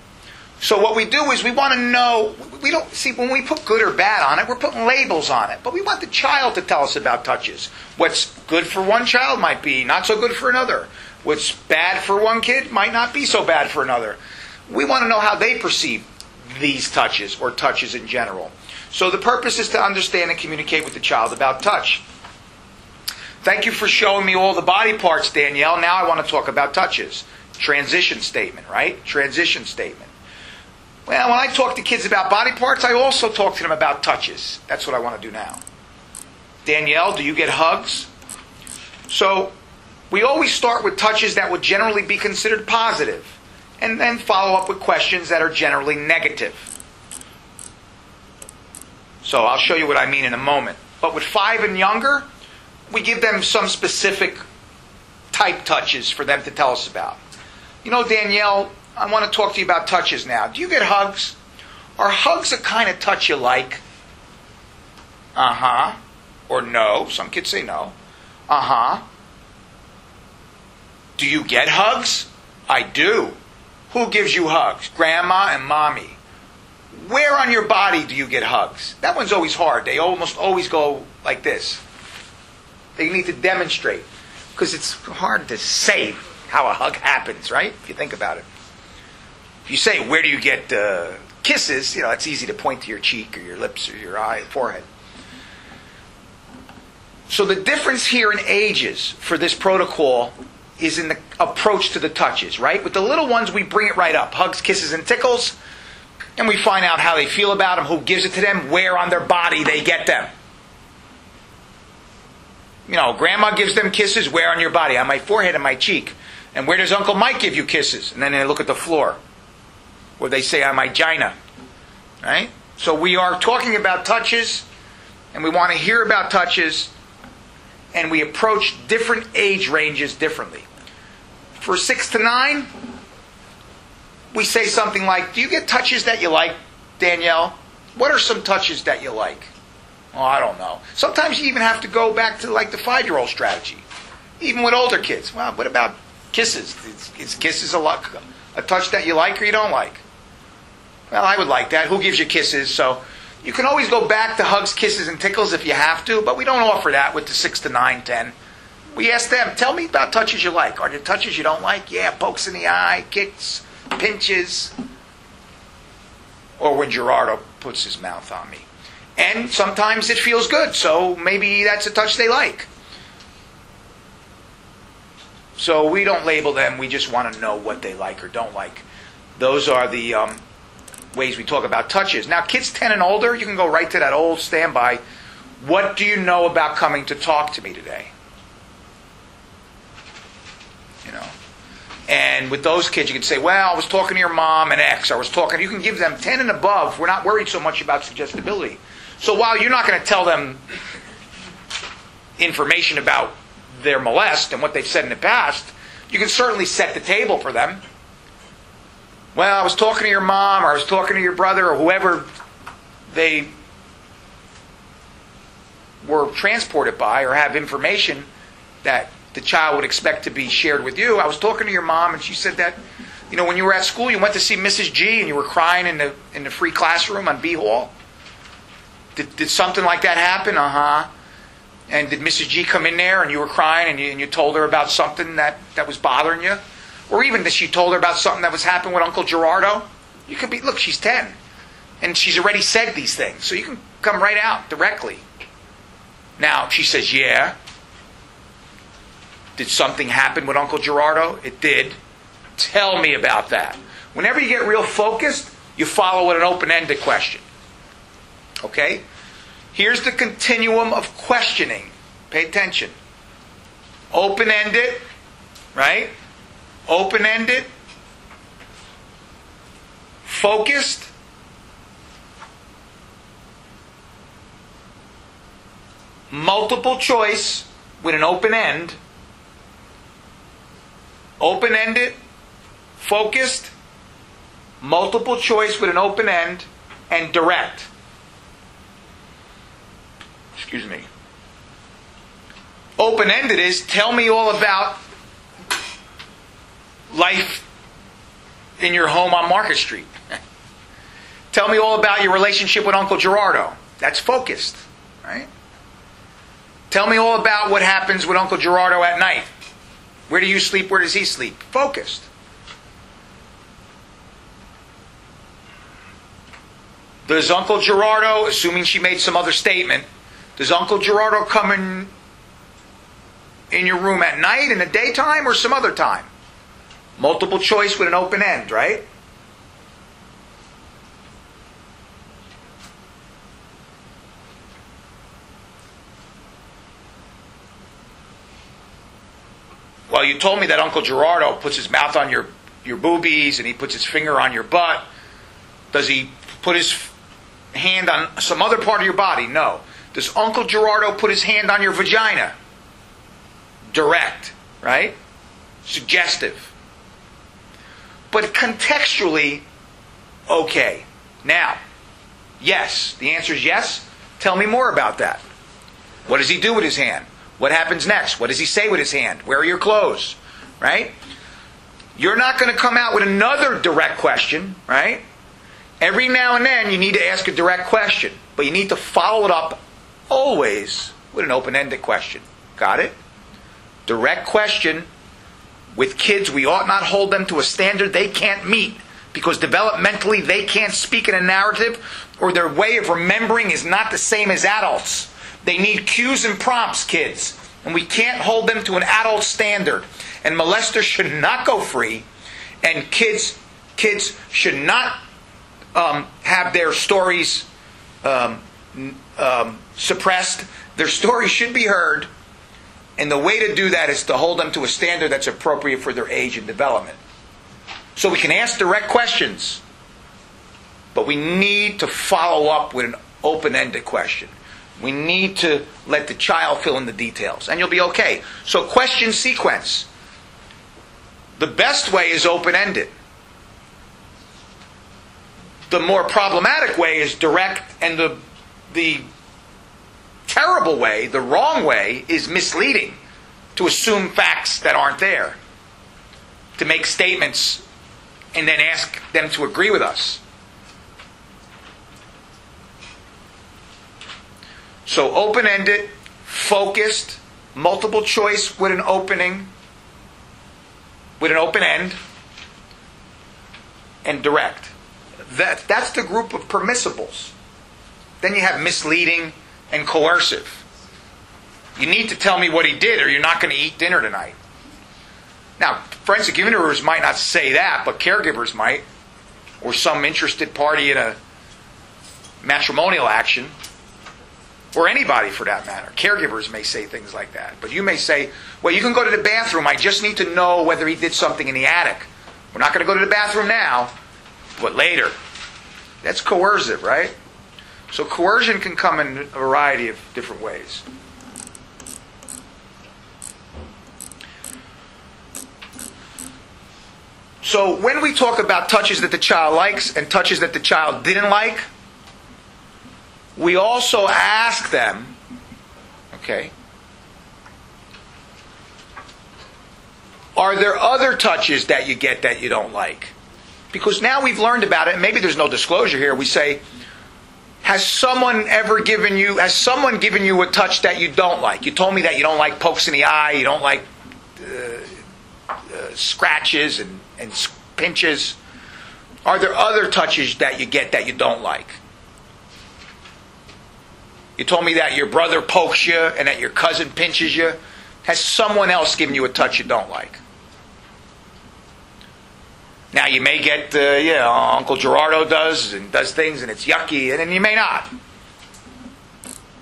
So what we do is we want to know, we don't see when we put good or bad on it, we're putting labels on it. But we want the child to tell us about touches. What's good for one child might be not so good for another. What's bad for one kid might not be so bad for another. We want to know how they perceive these touches or touches in general. So the purpose is to understand and communicate with the child about touch. Thank you for showing me all the body parts, Danielle. Now I want to talk about touches. Transition statement, right? Transition statement. Well, when I talk to kids about body parts, I also talk to them about touches. That's what I want to do now. Danielle, do you get hugs? So we always start with touches that would generally be considered positive, and then follow up with questions that are generally negative. So I'll show you what I mean in a moment. But with 5 and younger, we give them some specific type touches for them to tell us about. You know, Danielle, I want to talk to you about touches now. Do you get hugs? Are hugs a kind of touch you like? Uh-huh. Or no. Some kids say no. Uh-huh. Do you get hugs? I do. Who gives you hugs? Grandma and mommy. Where on your body do you get hugs? That one's always hard. They almost always go like this. They need to demonstrate. Because it's hard to say how a hug happens, right? If you think about it. If you say, where do you get kisses? You know, it's easy to point to your cheek or your lips or your eye, forehead. So the difference here in ages for this protocol is in the approach to the touches, right? With the little ones, we bring it right up. Hugs, kisses, and tickles. And we find out how they feel about them, who gives it to them, where on their body they get them. You know, grandma gives them kisses, where on your body? On my forehead and my cheek. And where does Uncle Mike give you kisses? And then they look at the floor. Or they say on my gina. Right? So we are talking about touches, and we want to hear about touches, and we approach different age ranges differently. For 6 to 9, we say something like, do you get touches that you like, Danielle? What are some touches that you like? Oh, I don't know. Sometimes you even have to go back to like the 5-year-old strategy. Even with older kids. Well, what about kisses? Is kisses a touch that you like or you don't like? Well, I would like that. Who gives you kisses? So you can always go back to hugs, kisses, and tickles if you have to, but we don't offer that with the 6 to 9, 10. We ask them, tell me about touches you like. Are there touches you don't like? Yeah, pokes in the eye, kicks, pinches. Or when Gerardo puts his mouth on me. And sometimes it feels good, so maybe that's a touch they like. So we don't label them, we just want to know what they like or don't like. Those are the ways we talk about touches. Now, kids 10 and older, you can go right to that old standby. What do you know about coming to talk to me today? You know. And with those kids, you can say, well, I was talking to your mom and X. You can give them 10 and above. We're not worried so much about suggestibility. So while you're not going to tell them information about their molest and what they've said in the past, you can certainly set the table for them. Well, I was talking to your mom, or I was talking to your brother, or whoever they were transported by or have information that the child would expect to be shared with you. I was talking to your mom, and she said that, you know, when you were at school, you went to see Mrs. G, and you were crying in the free classroom on B Hall. Did something like that happen? Uh-huh. And did Mrs. G come in there, and you were crying, and you told her about something that was bothering you? Or even that she told her about something that was happening with Uncle Gerardo? You could be, look, she's 10. And she's already said these things. So you can come right out directly. Now, she says, yeah. Did something happen with Uncle Gerardo? It did. Tell me about that. Whenever you get real focused, you follow with an open-ended question. Okay? Here's the continuum of questioning. Pay attention. Open-ended, right? Open-ended. Focused. Multiple choice with an open end. Open-ended. Focused. Multiple choice with an open end. And direct. Excuse me. Open-ended is, tell me all about life in your home on Market Street. Tell me all about your relationship with Uncle Gerardo. That's focused, right? Tell me all about what happens with Uncle Gerardo at night. Where do you sleep? Where does he sleep? Focused. Does Uncle Gerardo, assuming she made some other statement, does Uncle Gerardo come in your room at night, in the daytime, or some other time? Multiple choice with an open end, right? Well, you told me that Uncle Gerardo puts his mouth on your boobies and he puts his finger on your butt. Does he put his hand on some other part of your body? No. Does Uncle Gerardo put his hand on your vagina? Direct, right? Suggestive. But contextually, okay. Now, yes. The answer is yes. Tell me more about that. What does he do with his hand? What happens next? What does he say with his hand? Where are your clothes? Right? You're not going to come out with another direct question, right? Every now and then you need to ask a direct question, but you need to follow it up always with an open-ended question. Got it? Direct question. With kids, we ought not hold them to a standard they can't meet because developmentally they can't speak in a narrative or their way of remembering is not the same as adults. They need cues and prompts, kids. And we can't hold them to an adult standard. And molesters should not go free. And kids should not have their stories suppressed. Their stories should be heard. And the way to do that is to hold them to a standard that's appropriate for their age and development. So we can ask direct questions. But we need to follow up with an open-ended question. We need to let the child fill in the details, and you'll be okay. So question sequence. The best way is open-ended. The more problematic way is direct, and the terrible way, the wrong way, is misleading, to assume facts that aren't there, to make statements and then ask them to agree with us. So open-ended, focused, multiple choice with an opening, with an open end, and direct. That's the group of permissibles. Then you have misleading and coercive. You need to tell me what he did or you're not going to eat dinner tonight. Now, forensic interviewers might not say that, but caregivers might, or some interested party in a matrimonial action. Or anybody for that matter. Caregivers may say things like that. But you may say, well, you can go to the bathroom. I just need to know whether he did something in the attic. We're not going to go to the bathroom now, but later. That's coercive, right? So coercion can come in a variety of different ways. So when we talk about touches that the child likes and touches that the child didn't like, we also ask them, okay, are there other touches that you get that you don't like? Because now we've learned about it, and maybe there's no disclosure here. We say, has someone given you a touch that you don't like? You told me that you don't like pokes in the eye, you don't like scratches and pinches. Are there other touches that you get that you don't like? You told me that your brother pokes you and that your cousin pinches you. Has someone else given you a touch you don't like? Now you may get, Uncle Gerardo does things and it's yucky, and then you may not.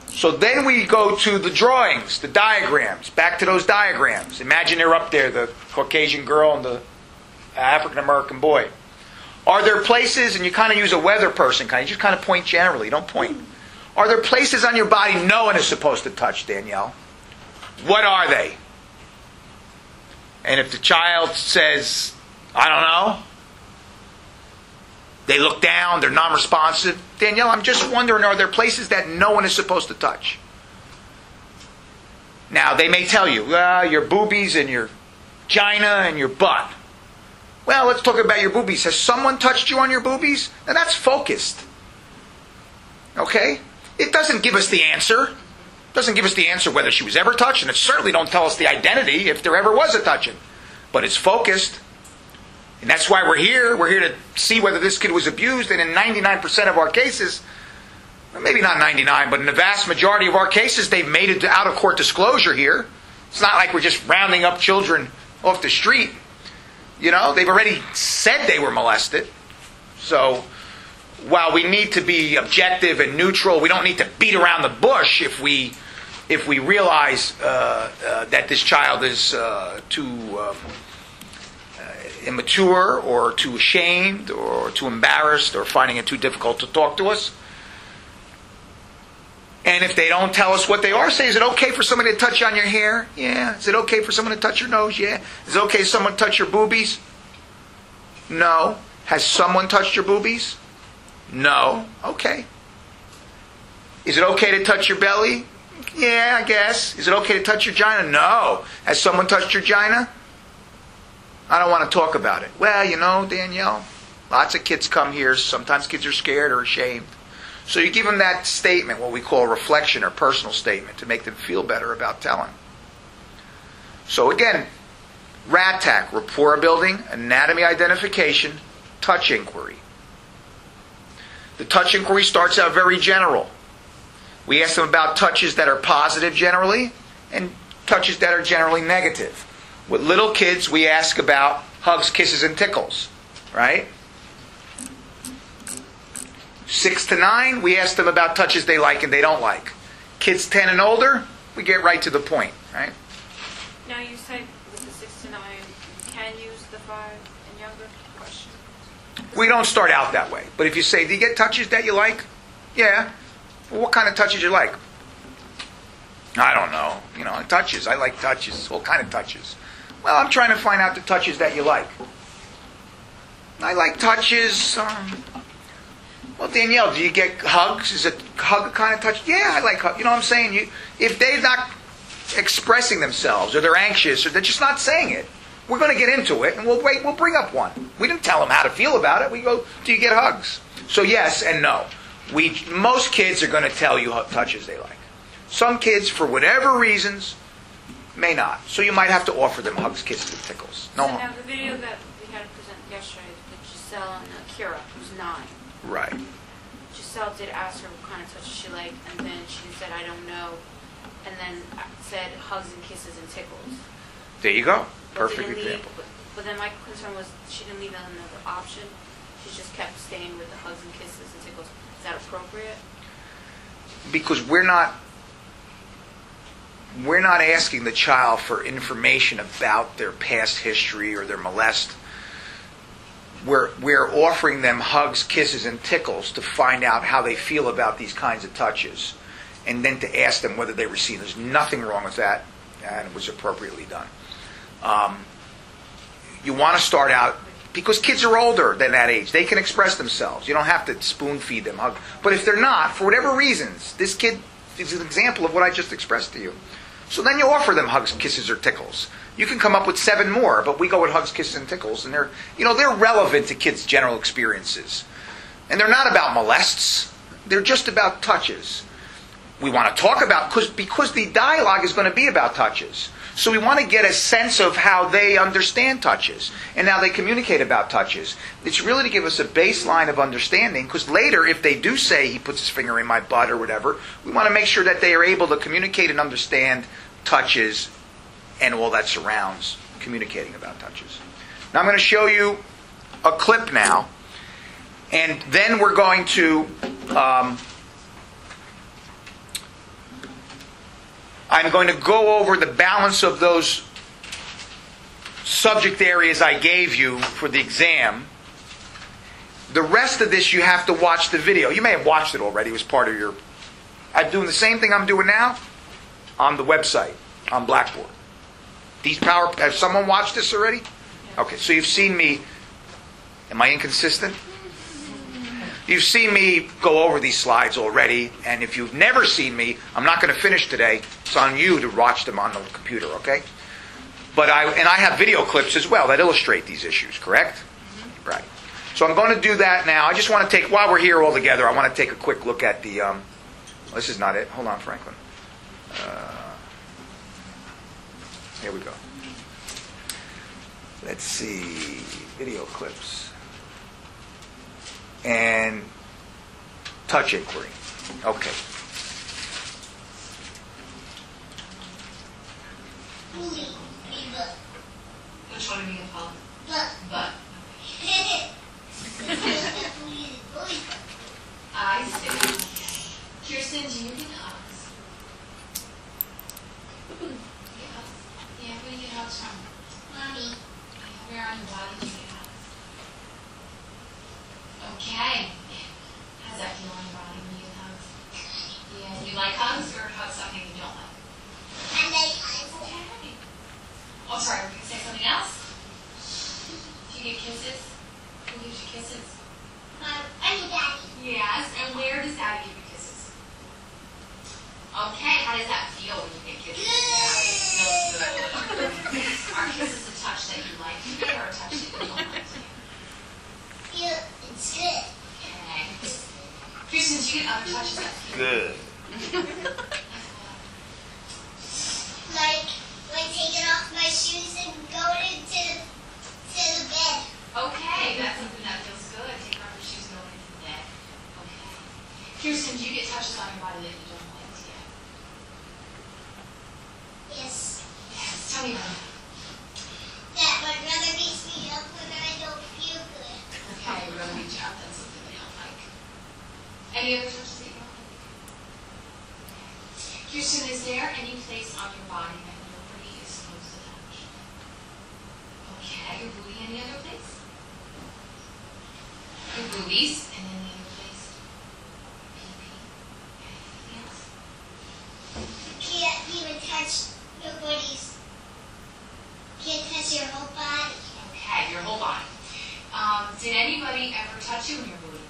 So then we go to the drawings, the diagrams. Back to those diagrams. Imagine they're up there, the Caucasian girl and the African American boy. Are there places, and you kind of use a weather person, you just kind of point generally, don't point. Are there places on your body no one is supposed to touch, Danielle? What are they? And if the child says, I don't know, they look down, they're non-responsive, Danielle, I'm just wondering, are there places that no one is supposed to touch? Now, they may tell you, your boobies and your vagina and your butt. Well, let's talk about your boobies. Has someone touched you on your boobies? Now that's focused. Okay? It doesn't give us the answer. It doesn't give us the answer whether she was ever touched, and it certainly don't tell us the identity if there ever was a touching. But it's focused. And that's why we're here. We're here to see whether this kid was abused, and in 99% of our cases, well, maybe not 99, but in the vast majority of our cases, they've made it to out-of-court disclosure here. It's not like we're just rounding up children off the street. You know, they've already said they were molested. So while we need to be objective and neutral, we don't need to beat around the bush if we realize that this child is too immature or too ashamed or too embarrassed or finding it too difficult to talk to us. And if they don't tell us what they are, say, is it okay for somebody to touch you on your hair? Yeah. Is it okay for someone to touch your nose? Yeah. Is it okay for someone to touch your boobies? No. Has someone touched your boobies? No. Okay. Is it okay to touch your belly? Yeah, I guess. Is it okay to touch your vagina? No. Has someone touched your vagina? I don't want to talk about it. Well, you know, Danielle, lots of kids come here. Sometimes kids are scared or ashamed. So you give them that statement, what we call a reflection or personal statement, to make them feel better about telling. So again, RATAC, rapport building, anatomy identification, touch inquiry. The touch inquiry starts out very general. We ask them about touches that are positive generally and touches that are generally negative. With little kids, we ask about hugs, kisses, and tickles, right? 6 to 9, we ask them about touches they like and they don't like. Kids 10 and older, we get right to the point, right? Now you say with the 6 to 9, you can use the 5 and younger question. We don't start out that way. But if you say, do you get touches that you like? Yeah. Well, what kind of touches you like? I don't know. You know, touches. I like touches. What kind of touches? Well, I'm trying to find out the touches that you like. I like touches. Well, Danielle, do you get hugs? Is it hug a kind of touch? Yeah, I like hugs. You know what I'm saying? If they're not expressing themselves, or they're anxious, or they're just not saying it, we're going to get into it, and we'll bring up one. We didn't tell them how to feel about it. We go, do you get hugs? So yes and no. Most kids are going to tell you what touches they like. Some kids, for whatever reasons, may not. So you might have to offer them hugs, kisses, and tickles. No. So now the video that we had to present yesterday with Giselle and Kira, who's 9. Right. Giselle did ask her what kind of touches she liked, and then she said, I don't know, and then said hugs and kisses and tickles. There you go. But Perfect example. But then my concern was she didn't leave another option. She just kept staying with the hugs and kisses and tickles. Is that appropriate? Because we're not asking the child for information about their past history or their molest. We're offering them hugs, kisses, and tickles to find out how they feel about these kinds of touches, and then to ask them whether they receive. There's nothing wrong with that, and it was appropriately done. You want to start out, because kids are older than that age. They can express themselves. You don't have to spoon feed them. But if they're not, for whatever reasons, this kid is an example of what I just expressed to you. So then you offer them hugs, kisses, or tickles. You can come up with 7 more, but we go with hugs, kisses, and tickles, and they're relevant to kids' general experiences. And they're not about molests. They're just about touches. We want to talk about, because the dialogue is going to be about touches. So we want to get a sense of how they understand touches and how they communicate about touches. It's really to give us a baseline of understanding, because later, if they do say he puts his finger in my butt or whatever, we want to make sure that they are able to communicate and understand touches and all that surrounds communicating about touches. Now I'm going to show you a clip now, and then we're going to I'm going to go over the balance of those subject areas I gave you for the exam. The rest of this, you have to watch the video. You may have watched it already. It was part of your... I'm doing the same thing I'm doing now on the website, on Blackboard. Has someone watched this already? Okay, so you've seen me... Am I inconsistent? You've seen me go over these slides already, and if you've never seen me, I'm not going to finish today. It's on you to watch them on the computer, okay? But I have video clips as well that illustrate these issues, correct? Right. So I'm going to do that now. I just want to take, while we're here all together, I want to take a quick look at the, this is not it. Hold on, Franklin. Here we go. Let's see, video clips. And touch inquiry. Okay. Which one are you going to call it? But. I see. Kirsten, do you get hugs? Get hugs? Yeah, where do you get hugs from? Mommy. Where on your body do you get hugs? Okay. How's that feel on your body when you get hugs? Yeah, you like hugs or hugs something you don't like? I like hugs. Okay. Oh, sorry, were you going to say something else? Do you get kisses? Who gives you kisses? I need Daddy. Yes, and where does Daddy give you kisses? Okay, how does that feel when you get kisses? It feels good. Are kisses a touch that you like today or a touch that you don't like today? It's good. Okay. Kirsten, do you get other touches that feel Good. Like taking off my shoes and going to the bed. Okay, that's something that feels good. Take off your shoes and go into the bed. Okay. Kirsten, do you get touches on your body that you don't like today? Yes. Yes, tell me about it. That my brother beats me up when I don't feel good. Okay, we're going to beat you up. That's something they don't like. Any other touches that you don't like? Okay. Kirsten, is there any place on your body that nobody is supposed to touch? Okay, your booty, any other place? Your boobies, and any other place? Pee-pee. Anything else? Can't even touch nobody's. Can't touch your whole body. Okay, your whole body. Did anybody ever touch you in your booty?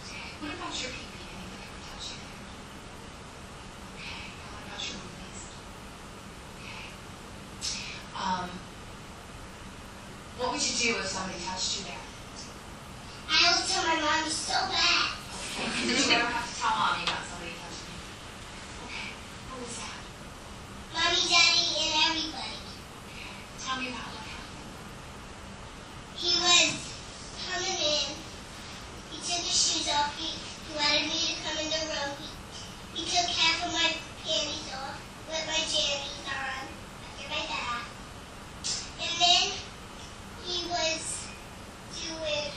Okay. What about your pee-pee? Anybody ever touch you there? Okay. What about your boobies? Okay. What would you do if somebody touched you there? I will tell my mommy so bad. Okay. Did you ever have to tell mommy about somebody touching you? Okay. What was that? Mommy, Daddy, and everybody. Okay. Tell me about what happened. He was coming in. He took his shoes off. He wanted me to come in the room. He took half of my panties off, put my jammies on, after my bath. And then he was doing,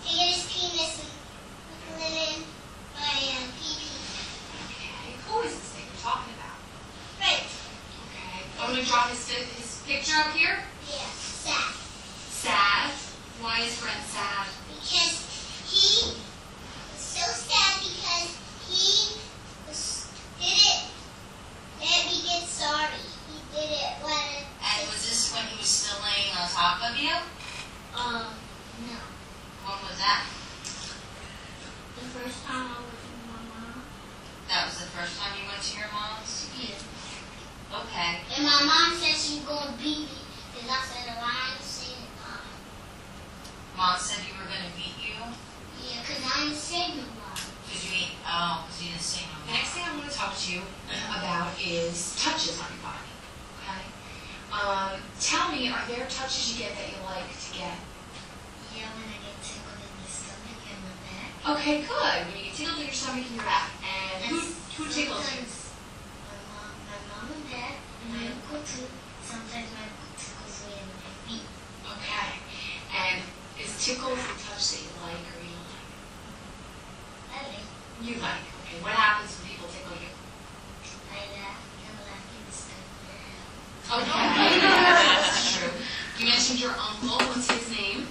taking his penis and putting it in my pee-pee. Okay. Who is this that you're talking about? Right. Okay. I'm going to draw his picture up here. Yeah, sad. Sad. Why is Brent sad? Because he was so sad because he didn't let me get sorry. He didn't want to. And was this when he was still laying on top of you? No. When was that? The first time I was with my mom. That was the first time you went to your mom's? Yeah. Okay. And my mom said she's going to beat me. Because I said, well, I ain't saying it, Mom. Mom said you were going to beat you? Yeah, because I ain't saying it, Mom. Because you didn't say no. The next thing I want to talk to you about is touches on your body. Okay? Tell me, are there touches you get that you like to get? Yeah, when I get tickled in the stomach and the back. Okay, good. When you get tickled in your stomach and your back. And who tickles you? My mom and dad, and my uncle too. Sometimes my uncle tickles me in my feet. Okay. And is tickles a touch that you like or you don't like? I like. You like. Okay. What happens when people tickle you? I laugh. I'm laughing instead of their Okay. That's true. You mentioned your uncle. What's his name?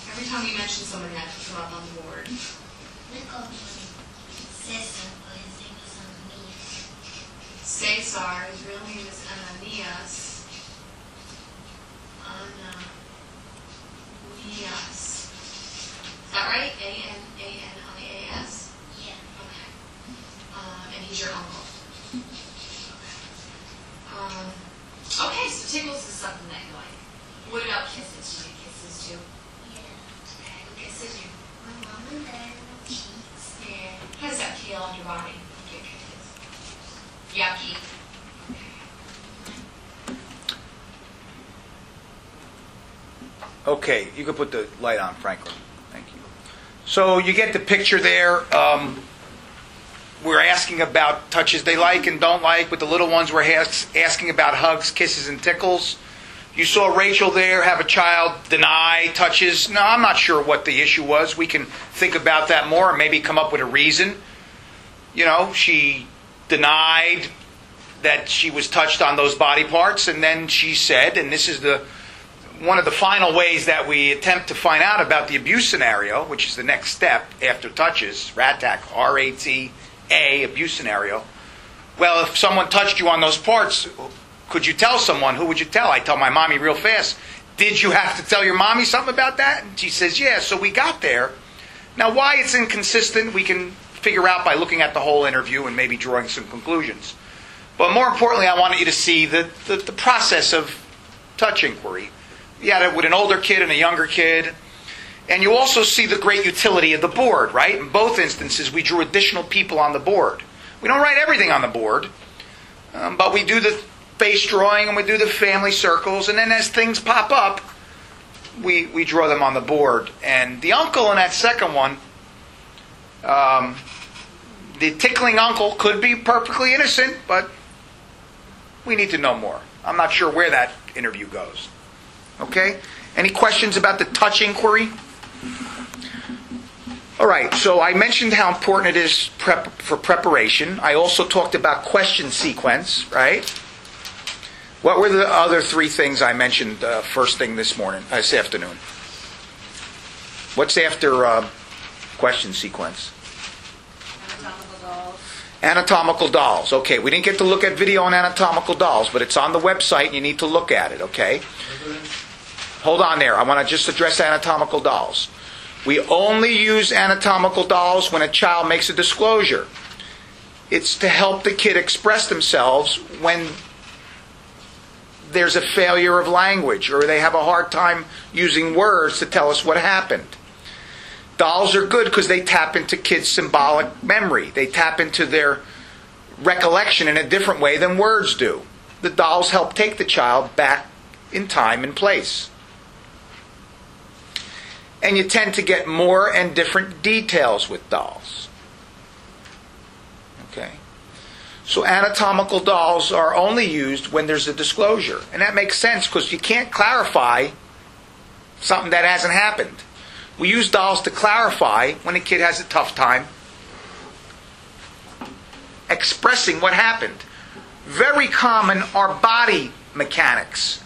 Every time you mention somebody, I have to come up on the board. We call him Cesar, but his name is Ananias. Cesar. His real name is Ananias. Ananias. Is that right? A-N-A-N-I-A-S? Yeah. Okay. And he's your uncle. Okay. Okay, you can put the light on, Franklin. Thank you. So you get the picture there. We're asking about touches they like and don't like. With the little ones, we're asking about hugs, kisses, and tickles. You saw Rachel there have a child deny touches. No, I'm not sure what the issue was. We can think about that more and maybe come up with a reason. You know, she denied that she was touched on those body parts, and then she said, and this is one of the final ways that we attempt to find out about the abuse scenario, which is the next step after touches, RATAC, R-A-T-A, abuse scenario. Well, if someone touched you on those parts, could you tell someone? Who would you tell? I tell my mommy real fast. Did you have to tell your mommy something about that? And she says, yeah, so we got there. Now, why it's inconsistent, we can figure out by looking at the whole interview and maybe drawing some conclusions. But more importantly, I wanted you to see the process of touch inquiry. You had it with an older kid and a younger kid. And you also see the great utility of the board, right? In both instances, we drew additional people on the board. We don't write everything on the board, but we do the face drawing and we do the family circles, and then as things pop up, we draw them on the board. And the uncle in that second one, the tickling uncle could be perfectly innocent, but we need to know more. I'm not sure where that interview goes. Okay? Any questions about the touch inquiry? All right, so I mentioned how important it is for preparation. I also talked about question sequence, right? What were the other three things I mentioned first thing this afternoon? What's after question sequence? Anatomical dolls. Anatomical dolls. Okay, we didn't get to look at video on anatomical dolls, but it's on the website and you need to look at it, okay? Hold on there. I want to just address anatomical dolls. We only use anatomical dolls when a child makes a disclosure. It's to help the kid express themselves when there's a failure of language or they have a hard time using words to tell us what happened. Dolls are good because they tap into kids' symbolic memory. They tap into their recollection in a different way than words do. The dolls help take the child back in time and place. And you tend to get more and different details with dolls. Okay? So anatomical dolls are only used when there's a disclosure. And that makes sense because you can't clarify something that hasn't happened. We use dolls to clarify when a kid has a tough time expressing what happened. Very common are body mechanics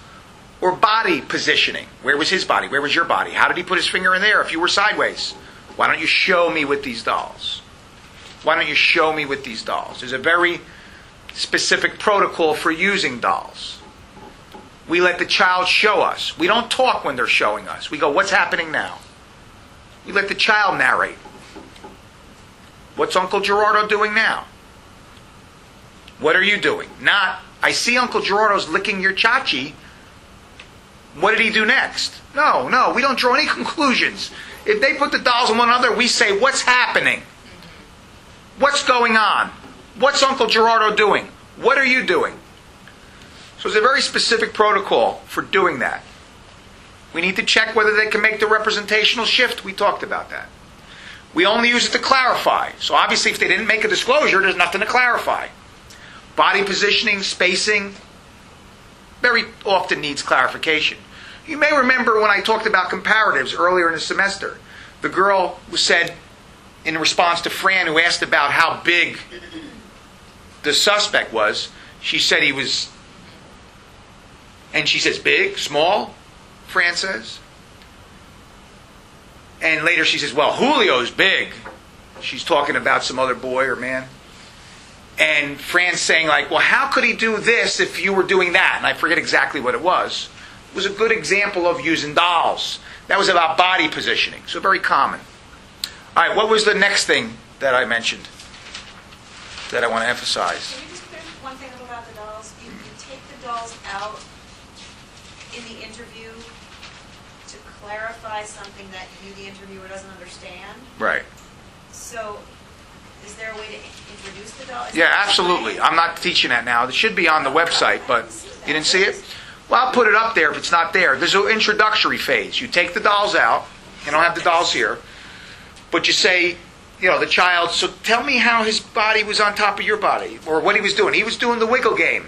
or body positioning. Where was his body? Where was your body? How did he put his finger in there if you were sideways? Why don't you show me with these dolls? Why don't you show me with these dolls? There's a very specific protocol for using dolls. We let the child show us. We don't talk when they're showing us. We go, what's happening now? We let the child narrate. What's Uncle Gerardo doing now? What are you doing? Not, I see Uncle Gerardo's licking your chachi. What did he do next? No, we don't draw any conclusions. If they put the dolls on one another, we say, what's happening? What's going on? What's Uncle Gerardo doing? What are you doing? So there's a very specific protocol for doing that. We need to check whether they can make the representational shift. We talked about that. We only use it to clarify. So obviously if they didn't make a disclosure, there's nothing to clarify. Body positioning, spacing, very often needs clarification. You may remember when I talked about comparatives earlier in the semester. The girl who said, in response to Fran, who asked about how big the suspect was, she said he was, and she says, big, small, Fran says. And later she says, well, Julio's big. She's talking about some other boy or man. And Fran's saying, like, well, how could he do this if you were doing that? And I forget exactly what it was. It was a good example of using dolls. That was about body positioning, so very common. All right, what was the next thing that I mentioned that I want to emphasize? Can you just clear one thing up about the dolls? You take the dolls out in the interview to clarify something that you, the interviewer, doesn't understand. Right. So, is there a way to introduce the doll? Yeah, absolutely. I'm not teaching that now. It should be on the website, but you didn't see it? Well, I'll put it up there if it's not there. There's an introductory phase. You take the dolls out. You don't have the dolls here. But you say, the child, so tell me how his body was on top of your body, or what he was doing. He was doing the wiggle game.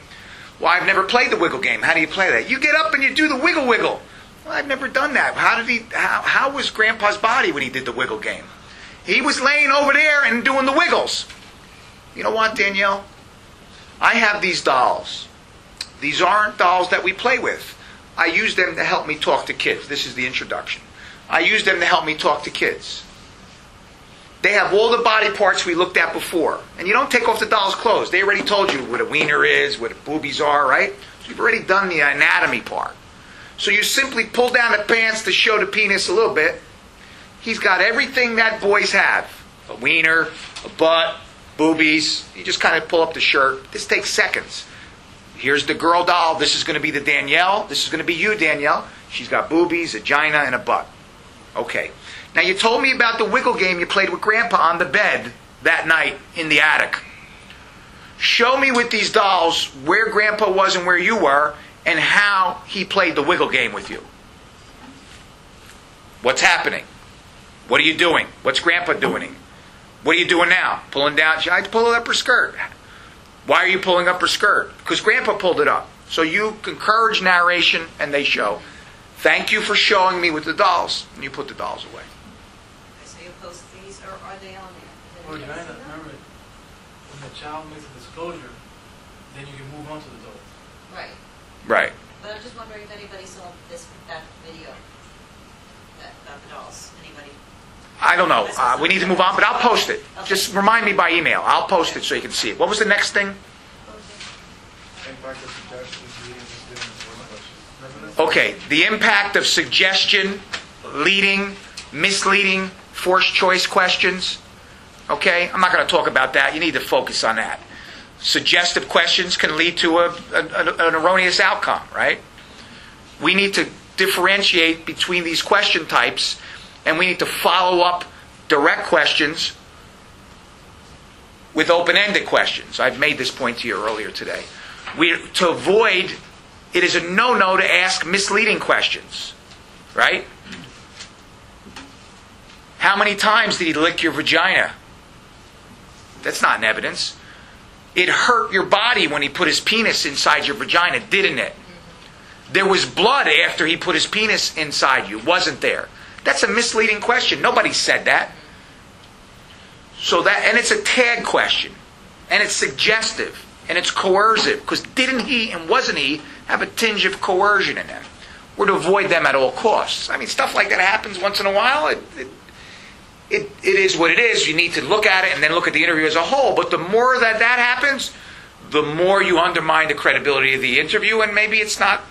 Well, I've never played the wiggle game. How do you play that? You get up and you do the wiggle wiggle. Well, I've never done that. How was Grandpa's body when he did the wiggle game? He was laying over there and doing the wiggles. You know what, Danielle? I have these dolls. These aren't dolls that we play with. I use them to help me talk to kids. This is the introduction. I use them to help me talk to kids. They have all the body parts we looked at before. And you don't take off the doll's clothes. They already told you what a wiener is, what boobies are, right? So you've already done the anatomy part. So you simply pull down the pants to show the penis a little bit. He's got everything that boys have. A wiener, a butt, boobies. You just kind of pull up the shirt. This takes seconds. Here's the girl doll. This is going to be the Danielle. This is going to be you, Danielle. She's got boobies, a vagina, and a butt. Okay. Now you told me about the wiggle game you played with Grandpa on the bed that night in the attic. Show me with these dolls where Grandpa was and where you were and how he played the wiggle game with you. What's happening? What are you doing? What's Grandpa doing? What are you doing now? Pulling down? I pull up her skirt. Why are you pulling up her skirt? Because Grandpa pulled it up. So you encourage narration and they show. Thank you for showing me with the dolls. And you put the dolls away. So you post these, or are they on there? Well, Diana, remember, when the child makes a disclosure, then you can move on to the adult. Right. Right. But I'm just wondering if anybody saw that video about the dolls. Anybody? I don't know. We need to move on, but I'll post it. Okay. Just remind me by email. I'll post it so you can see it. What was the next thing? Okay, the impact of suggestion, leading, misleading, forced choice questions. Okay, I'm not going to talk about that. You need to focus on that. Suggestive questions can lead to an erroneous outcome, right? We need to differentiate between these question types, and we need to follow up direct questions with open-ended questions. I've made this point to you earlier today. To avoid, it is a no-no to ask misleading questions, right? How many times did he lick your vagina? That's not an evidence. It hurt your body when he put his penis inside your vagina, didn't it? There was blood after he put his penis inside you, wasn't there? That's a misleading question. Nobody said that. And it's a tag question. And it's suggestive. And it's coercive. Because didn't he and wasn't he have a tinge of coercion in them? We're to avoid them at all costs. I mean, stuff like that happens once in a while. It is what it is. You need to look at it and then look at the interview as a whole. But the more that happens, the more you undermine the credibility of the interview, and maybe it's not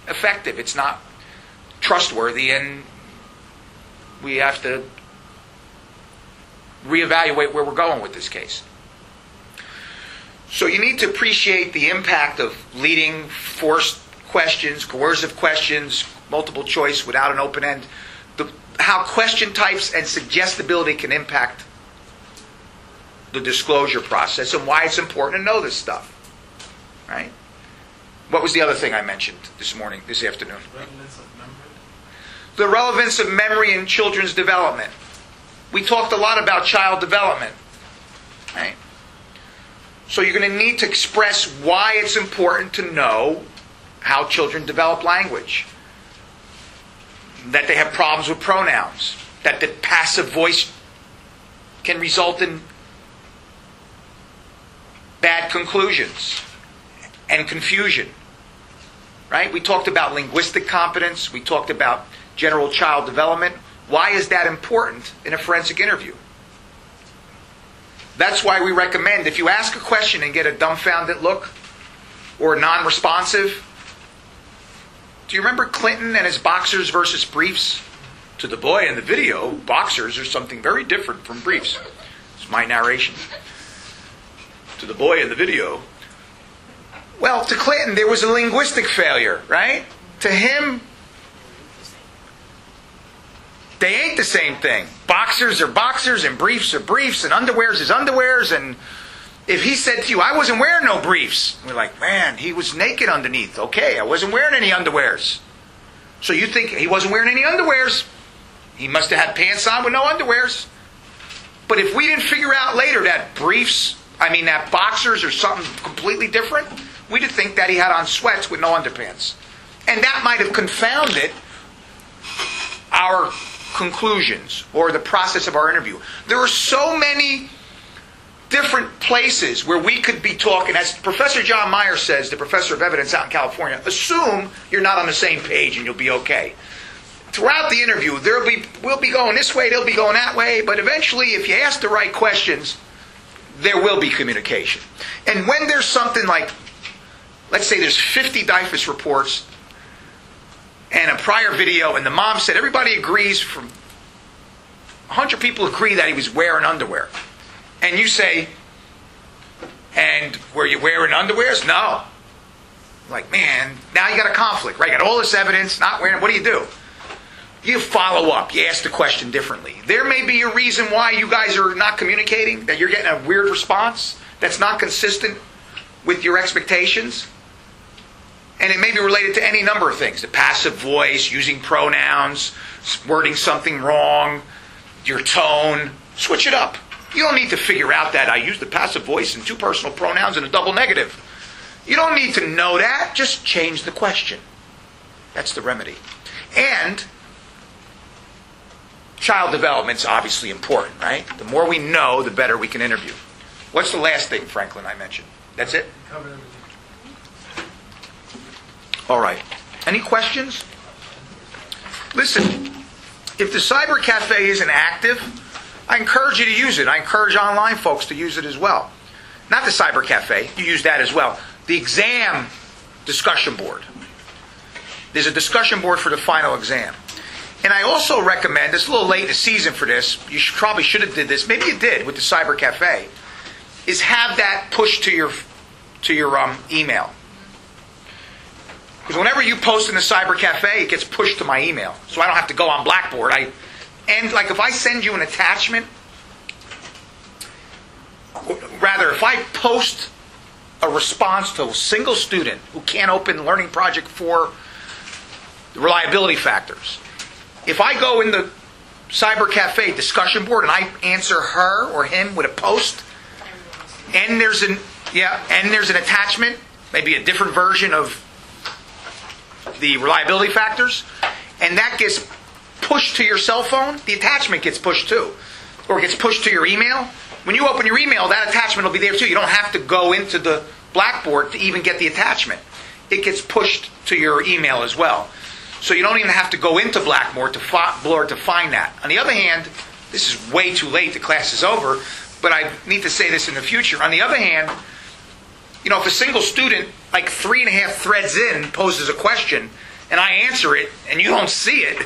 effective. It's not trustworthy, and we have to reevaluate where we're going with this case. So you need to appreciate the impact of leading, forced questions, coercive questions, multiple choice without an open end, how question types and suggestibility can impact the disclosure process, and why it's important to know this stuff. Right? What was the other thing I mentioned this afternoon? Relevance of memory. The relevance of memory in children's development. We talked a lot about child development. Right? So you're going to need to express why it's important to know how children develop language. That they have problems with pronouns. That the passive voice can result in bad conclusions and confusion. Right? We talked about linguistic competence. We talked about general child development. Why is that important in a forensic interview? That's why we recommend, if you ask a question and get a dumbfounded look or non-responsive. Do you remember Clinton and his boxers versus briefs? To the boy in the video, boxers are something very different from briefs. It's my narration. To the boy in the video. Well, to Clinton, there was a linguistic failure, right? To him, they ain't the same thing. Boxers are boxers, and briefs are briefs, and underwears is underwears, and If he said to you, I wasn't wearing no briefs, we're like, man, he was naked underneath. Okay, I wasn't wearing any underwears. So you think he wasn't wearing any underwears? He must have had pants on with no underwears. But if we didn't figure out later that that boxers are something completely different, we'd think that he had on sweats with no underpants. And that might have confounded our conclusions or the process of our interview. There are so many different places where we could be talking. As Professor John Meyer says, the professor of evidence out in California, assume you're not on the same page and you'll be okay. Throughout the interview, we'll be going this way, they'll be going that way, but eventually, if you ask the right questions, there will be communication. And when there's something like, let's say there's 50 DIFUS reports and a prior video, and the mom said everybody agrees, from 100 people agree that he was wearing underwear. And you say, and were you wearing underwears? No. Like, man, now you got a conflict, right? You got all this evidence, not wearing, what do you do? You follow up. You ask the question differently. There may be a reason why you guys are not communicating, that you're getting a weird response that's not consistent with your expectations. And it may be related to any number of things. The passive voice, using pronouns, wording something wrong, your tone. Switch it up. You don't need to figure out that I use the passive voice and 2 personal pronouns and a double negative. You don't need to know that. Just change the question. That's the remedy. And child development's obviously important, right? The more we know, the better we can interview. What's the last thing, Franklin, I mentioned? That's it? Covered everything. All right. Any questions? Listen, if the cyber cafe isn't active, I encourage you to use it. I encourage online folks to use it as well. Not the cyber cafe. You use that as well. The exam discussion board. There's a discussion board for the final exam. And I also recommend, it's a little late in the season for this, you probably should have did this, maybe you did with the Cyber Cafe, is have that pushed to your email. Because whenever you post in the Cyber Cafe, it gets pushed to my email. So I don't have to go on Blackboard. And like if I send you an attachment, rather if I post a response to a single student who can't open Learning Project 4 reliability factors, if I go in the Cyber Cafe discussion board and I answer her or him with a post, and there's an attachment, maybe a different version of the reliability factors, and that gets pushed to your cell phone, the attachment gets pushed too, or it gets pushed to your email. When you open your email, that attachment will be there too. You don't have to go into the Blackboard to even get the attachment. It gets pushed to your email as well. So you don't even have to go into Blackboard to find that. On the other hand, this is way too late, the class is over, but I need to say this in the future. On the other hand, if a single student, like 3.5 threads in, poses a question, and I answer it, and you don't see it,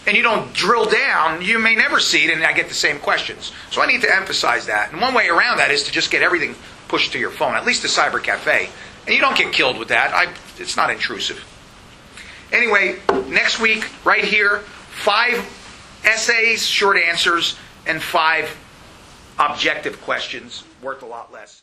and you don't drill down, you may never see it, and I get the same questions. So I need to emphasize that. And one way around that is to just get everything pushed to your phone, at least the Cyber Cafe. And you don't get killed with that. It's not intrusive. Anyway, next week, right here, 5 essays, short answers, and 5 objective questions, worth a lot less.